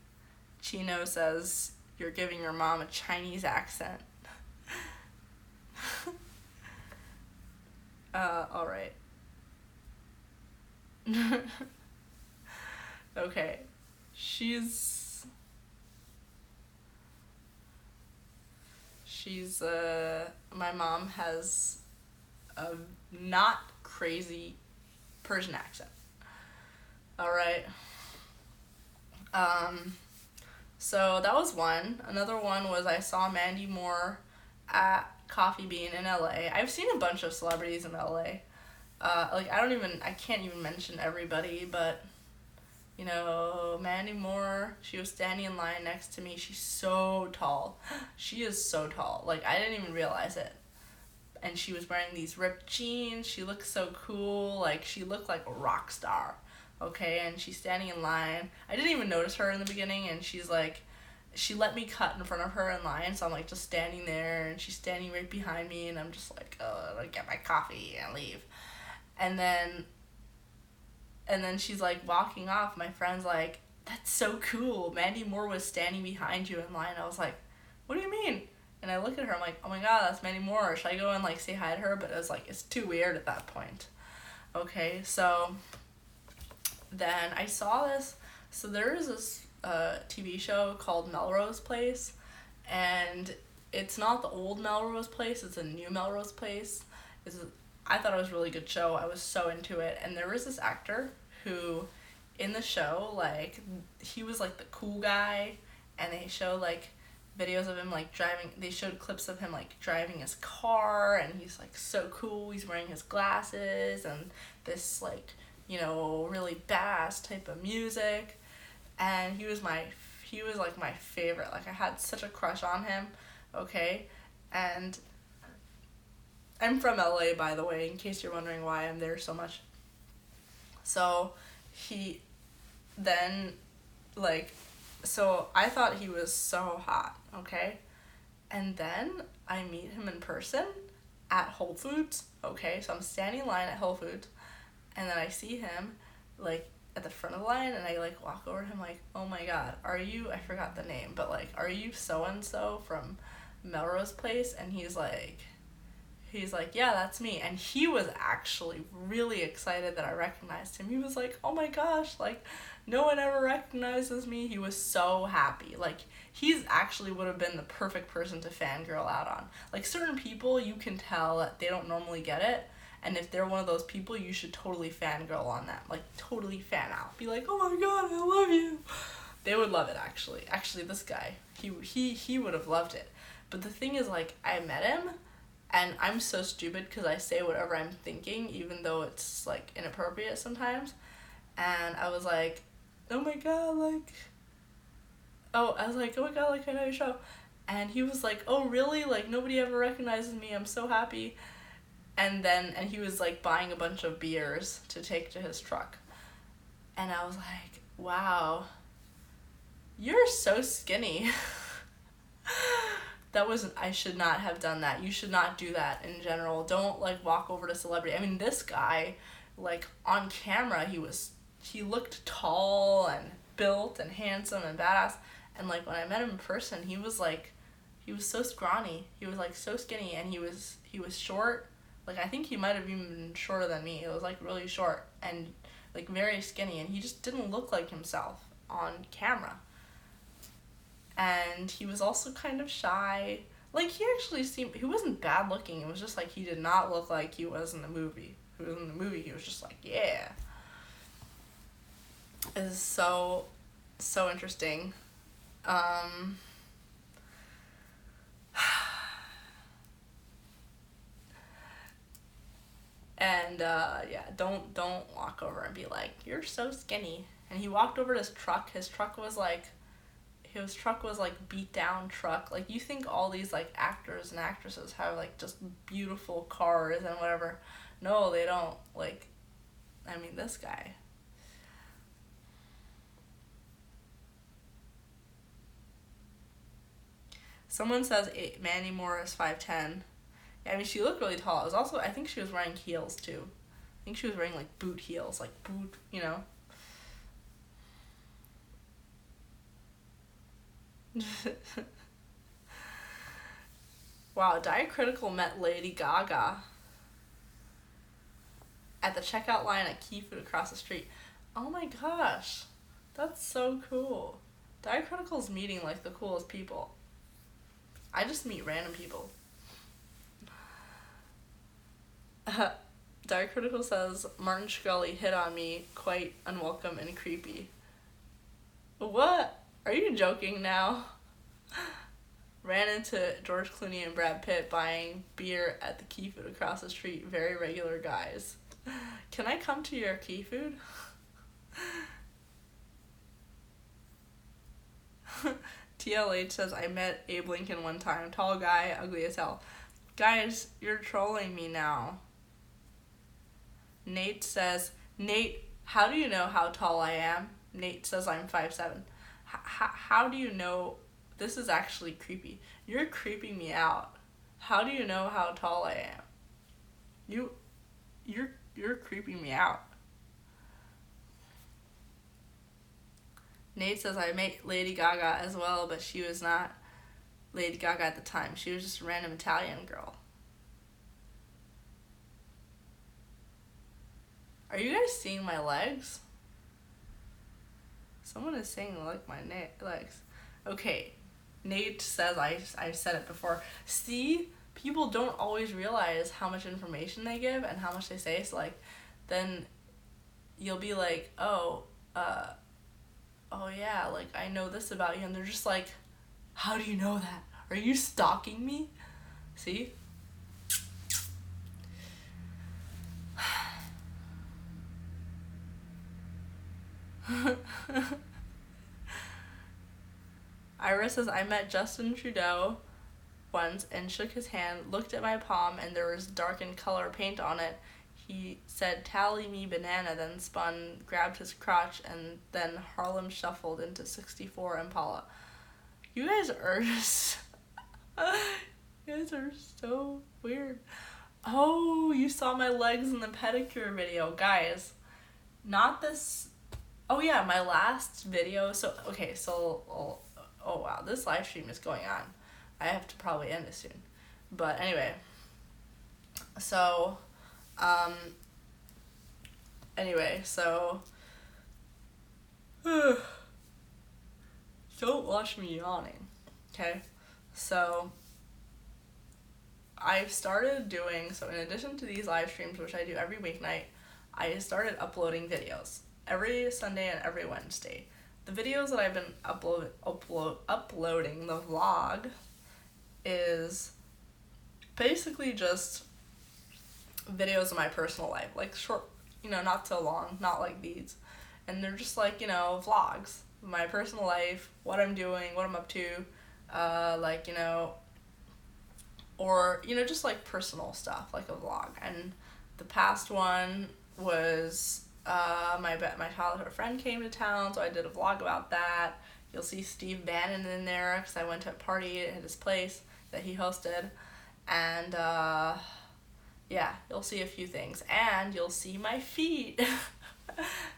Chino says you're giving your mom a Chinese accent. Alright. Okay. My mom has a not crazy Persian accent. Alright. So that was one. Another one was I saw Mandy Moore at Coffee Bean in LA. I've seen a bunch of celebrities in LA. I can't even mention everybody, but, Mandy Moore, she was standing in line next to me. She's so tall. She is so tall. Like, I didn't even realize it. And she was wearing these ripped jeans. She looked so cool. Like, she looked like a rock star. Okay, and she's standing in line. I didn't even notice her in the beginning, and she's like, she let me cut in front of her in line, so I'm like just standing there, and she's standing right behind me, and I'm just like, I get my coffee and leave. And then she's like walking off. My friend's like, "That's so cool. Mandy Moore was standing behind you in line." I was like, "What do you mean?" And I look at her, I'm like, "Oh my god, that's Mandy Moore. Should I go and like say hi to her?" But it was like, it's too weird at that point. Okay, so then I saw this. So there is this TV show called Melrose Place, and it's not the old Melrose Place, it's a new Melrose Place. I thought it was a really good show. I was so into it. And there was this actor who, in the show, like, he was like the cool guy, and they showed like videos of him like driving. They showed clips of him like driving his car, and he's like so cool. He's wearing his glasses and this like, really badass type of music. And he was like my favorite. Like, I had such a crush on him. Okay, and I'm from LA, by the way, in case you're wondering why I'm there so much. So he then, so I thought he was so hot, okay? And then I meet him in person at Whole Foods, okay? So I'm standing in line at Whole Foods, and then I see him, like, at the front of the line, and I, like, walk over to him, like, "Oh my god, I forgot the name, but, like, are you so-and-so from Melrose Place?" And he's like, "Yeah, that's me." And he was actually really excited that I recognized him. He was like, "Oh my gosh, like, no one ever recognizes me." He was so happy. Like, he's actually would have been the perfect person to fangirl out on. Like, certain people, you can tell that they don't normally get it. And if they're one of those people, you should totally fangirl on them. Like, totally fan out. Be like, "Oh my god, I love you." They would love it, actually. Actually, this guy, he would have loved it. But the thing is, like, I met him, and I'm so stupid because I say whatever I'm thinking, even though it's, like, inappropriate sometimes. And I was like, "Oh my god, like," "Oh my god, like, I know your show." And he was like, "Oh, really? Like, nobody ever recognizes me. I'm so happy." And he was like buying a bunch of beers to take to his truck. And I was like, wow, you're so skinny. I should not have done that. You should not do that in general. Don't like walk over to celebrity. I mean, this guy, like on camera, he looked tall and built and handsome and badass. And like when I met him in person, he was so scrawny. He was like so skinny, and he was short. Like I think he might have even been shorter than me. It was like really short and like very skinny, and he just didn't look like himself on camera. And he was also kind of shy. Like he wasn't bad looking. It was just like he did not look like he was in the movie. He was in the movie, he was just like, yeah. It is so interesting. And yeah, don't walk over and be like, you're so skinny. And he walked over to his truck. His truck was like beat down truck. Like you think all these like actors and actresses have like just beautiful cars and whatever. No, they don't. Like, I mean, this guy. Someone says Mandy Moore is 5'10". Yeah, I mean, she looked really tall. It was also, I think she was wearing heels too. I think she was wearing like boot heels, like boot, you know. Wow, Diacritical met Lady Gaga at the checkout line at Key Food across the street. Oh my gosh, that's so cool. Diacritical's meeting like the coolest people. I just meet random people. Diacritical says Martin Shkreli hit on me, quite unwelcome and creepy. What? Are you joking now? Ran into George Clooney and Brad Pitt buying beer at the Key Food across the street. Very regular guys. Can I come to your Key Food? TLH says, I met Abe Lincoln one time. Tall guy, ugly as hell. Guys, you're trolling me now. Nate says, Nate, how do you know how tall I am? Nate says I'm 5'7". How do you know? This is actually creepy. You're creeping me out. How do you know how tall I am? You're creeping me out. Nate says I met Lady Gaga as well, but she was not Lady Gaga at the time. She was just a random Italian girl. Are you guys seeing my legs? Someone is saying like my legs. Okay, Nate says I said it before. See, people don't always realize how much information they give and how much they say. So like, then you'll be like, oh yeah, like I know this about you, and they're just like, how do you know that? Are you stalking me? See? Ira says, I met Justin Trudeau once and shook his hand, looked at my palm, and there was darkened color paint on it. He said, tally me banana, then spun, grabbed his crotch, and then Harlem shuffled into 64 Impala. You guys are just... you guys are so weird. Oh, you saw my legs in the pedicure video. Guys, not this... Oh yeah, my last video. So, okay, so... Oh wow, this live stream is going on. I have to probably end it soon. But anyway. So... don't watch me yawning, okay? So, I've started doing, so in addition to these live streams, which I do every weeknight, I started uploading videos every Sunday and every Wednesday. The videos that I've been uploading, the vlog, is basically just videos of my personal life, like short, not so long, not like these, and they're just like, vlogs, my personal life, what I'm doing, what I'm up to, or, you know, just like personal stuff, like a vlog. And the past one was my childhood friend came to town, so I did a vlog about that. You'll see Steve Bannon in there because I went to a party at his place that he hosted. And yeah, you'll see a few things. And you'll see my feet,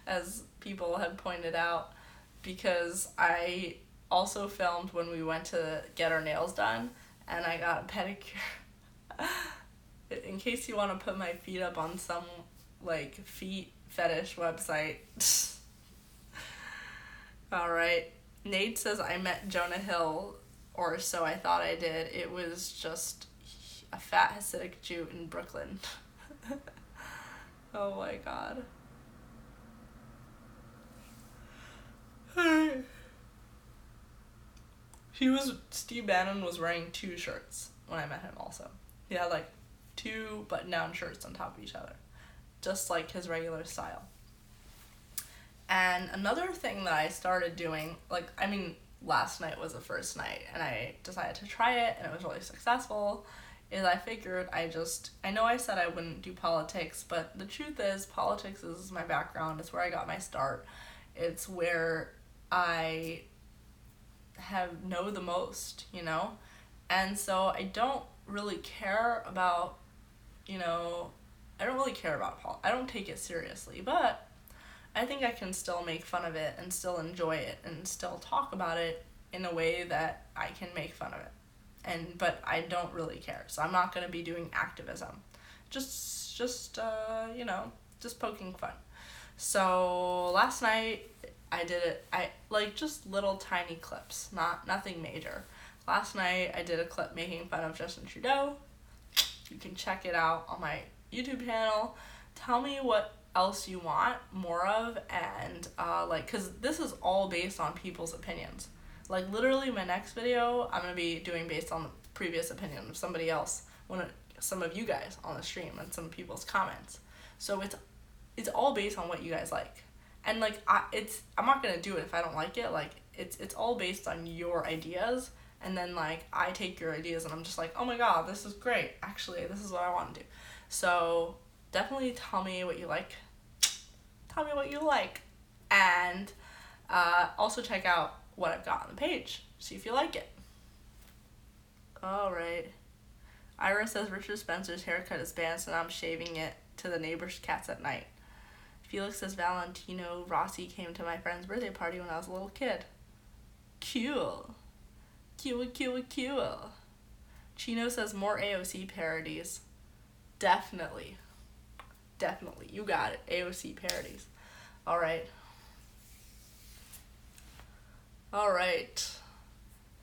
as people have pointed out, because I also filmed when we went to get our nails done, and I got a pedicure. In case you want to put my feet up on some, like, feet fetish website. Alright. Nate says I met Jonah Hill, or so I thought I did. It was just a fat Hasidic Jew in Brooklyn. Oh my god. Steve Bannon was wearing 2 shirts when I met him also. He had like 2 button-down shirts on top of each other, just like his regular style. And another thing that I started doing, like, I mean, last night was the first night, and I decided to try it, and it was really successful, is I figured I know I said I wouldn't do politics, but the truth is, politics is my background, it's where I got my start, it's where I know the most, you know? And so I don't really care about, you know, I don't take it seriously, but I think I can still make fun of it and still enjoy it and still talk about it in a way that I can make fun of it. But I don't really care. So I'm not going to be doing activism. Just you know, just poking fun. So last night I did it, just little tiny clips, nothing major. Last night I did a clip making fun of Justin Trudeau. You can check it out on my YouTube channel. Tell me what else you want more of, and because this is all based on people's opinions. Like, literally my next video I'm gonna be doing based on the previous opinion of somebody else, some of you guys on the stream, and some people's comments. So it's all based on what you guys like, and like I'm not gonna do it if I don't like it. Like, it's all based on your ideas, and then like I take your ideas and I'm just like, oh my god, this is great, actually this is what I want to do. So definitely tell me what you like. And also check out what I've got on the page. See if you like it. Alright. Ira says Richard Spencer's haircut is banned, so now I'm shaving it to the neighbor's cats at night. Felix says Valentino Rossi came to my friend's birthday party when I was a little kid. Cool. Chino says more AOC parodies. Definitely. You got it. AOC parodies. Alright.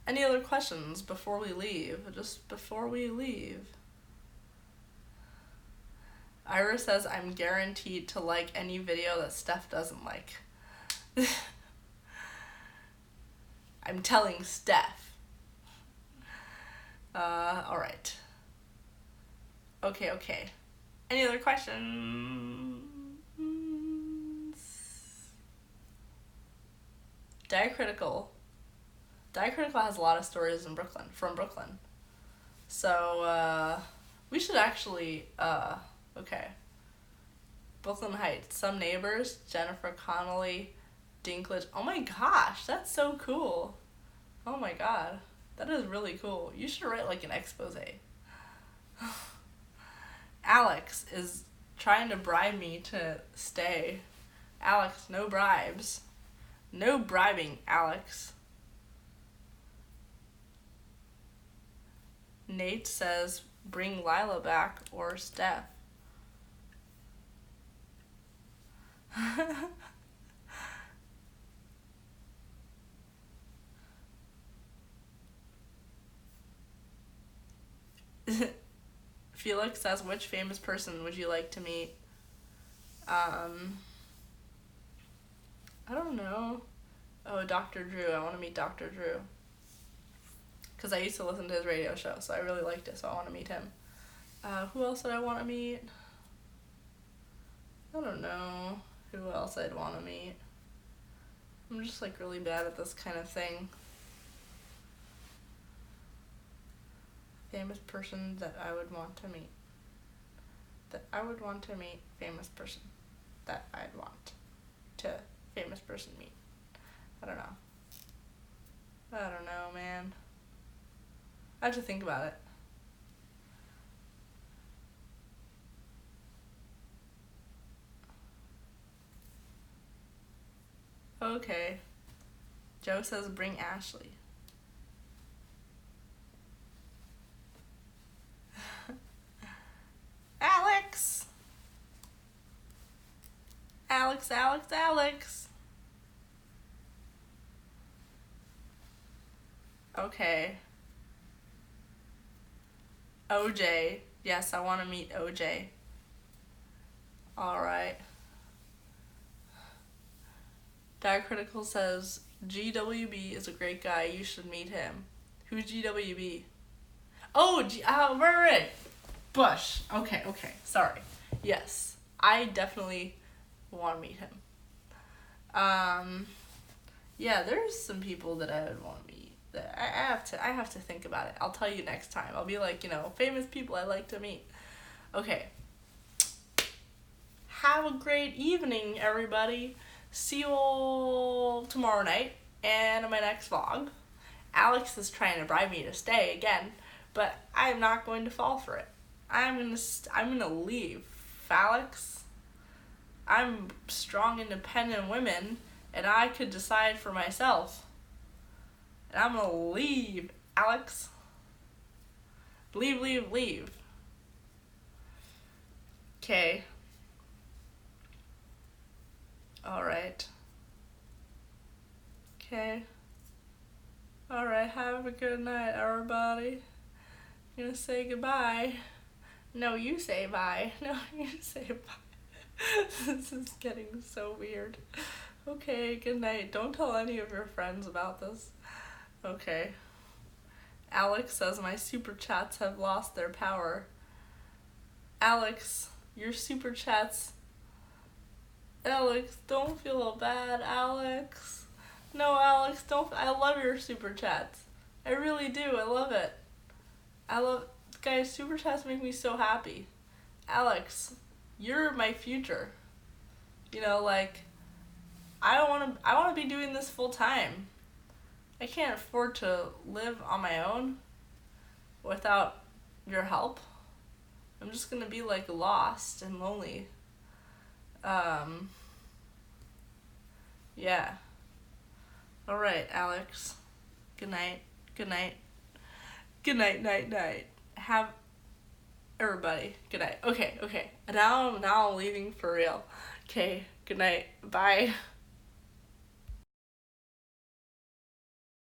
Any other questions before we leave? Just before we leave. Ira says I'm guaranteed to like any video that Steph doesn't like. I'm telling Steph. Alright. Okay. Any other questions? Diacritical has a lot of stories from Brooklyn. So, we should actually, okay. Brooklyn Heights, some neighbors, Jennifer Connolly, Dinklage. Oh my gosh, that's so cool. Oh my god, that is really cool. You should write like an expose. Alex is trying to bribe me to stay. Alex, no bribes. No bribing, Alex. Nate says, bring Lila back or Steph. Felix says, which famous person would you like to meet? I don't know. Oh, Dr. Drew. I want to meet Dr. Drew. Because I used to listen to his radio show, so I really liked it, so I want to meet him. Who else did I want to meet? I don't know who else I'd want to meet. I'm just like really bad at this kind of thing. Famous person that I would want to meet. That I would want to meet. Famous person that I'd want to famous person meet. I don't know. I don't know, man. I have to think about it. Okay. Joe says bring Ashley. Alex! Alex. Okay. OJ. Yes, I want to meet OJ. Alright. Diacritical says, GWB is a great guy. You should meet him. Who's GWB? Oh, right. Bush. Okay. Sorry. Yes. I definitely want to meet him. Yeah, there's some people that I would want to meet. That I have to think about it. I'll tell you next time. I'll be like, famous people I like to meet. Okay. Have a great evening, everybody. See you all tomorrow night and in my next vlog. Alex is trying to bribe me to stay again, but I'm not going to fall for it. I'm gonna leave. Alex, I'm strong, independent women, and I could decide for myself. And I'm gonna leave, Alex. Leave. Okay. Alright. Okay. Alright, have a good night, everybody. I'm gonna say goodbye. No, you say bye. No, you say bye. This is getting so weird. Okay, good night. Don't tell any of your friends about this. Okay. Alex says my super chats have lost their power. Alex, your super chats. Alex, don't feel bad, Alex. No, Alex, don't. I love your super chats. I really do. I love it. Guys, super chats make me so happy. Alex, you're my future. I want to be doing this full time. I can't afford to live on my own without your help. I'm just gonna be lost and lonely. Yeah. Alright, Alex. Good night. Good night, night. Have everybody. Good night. Okay. Now I'm leaving for real. Okay, good night. Bye.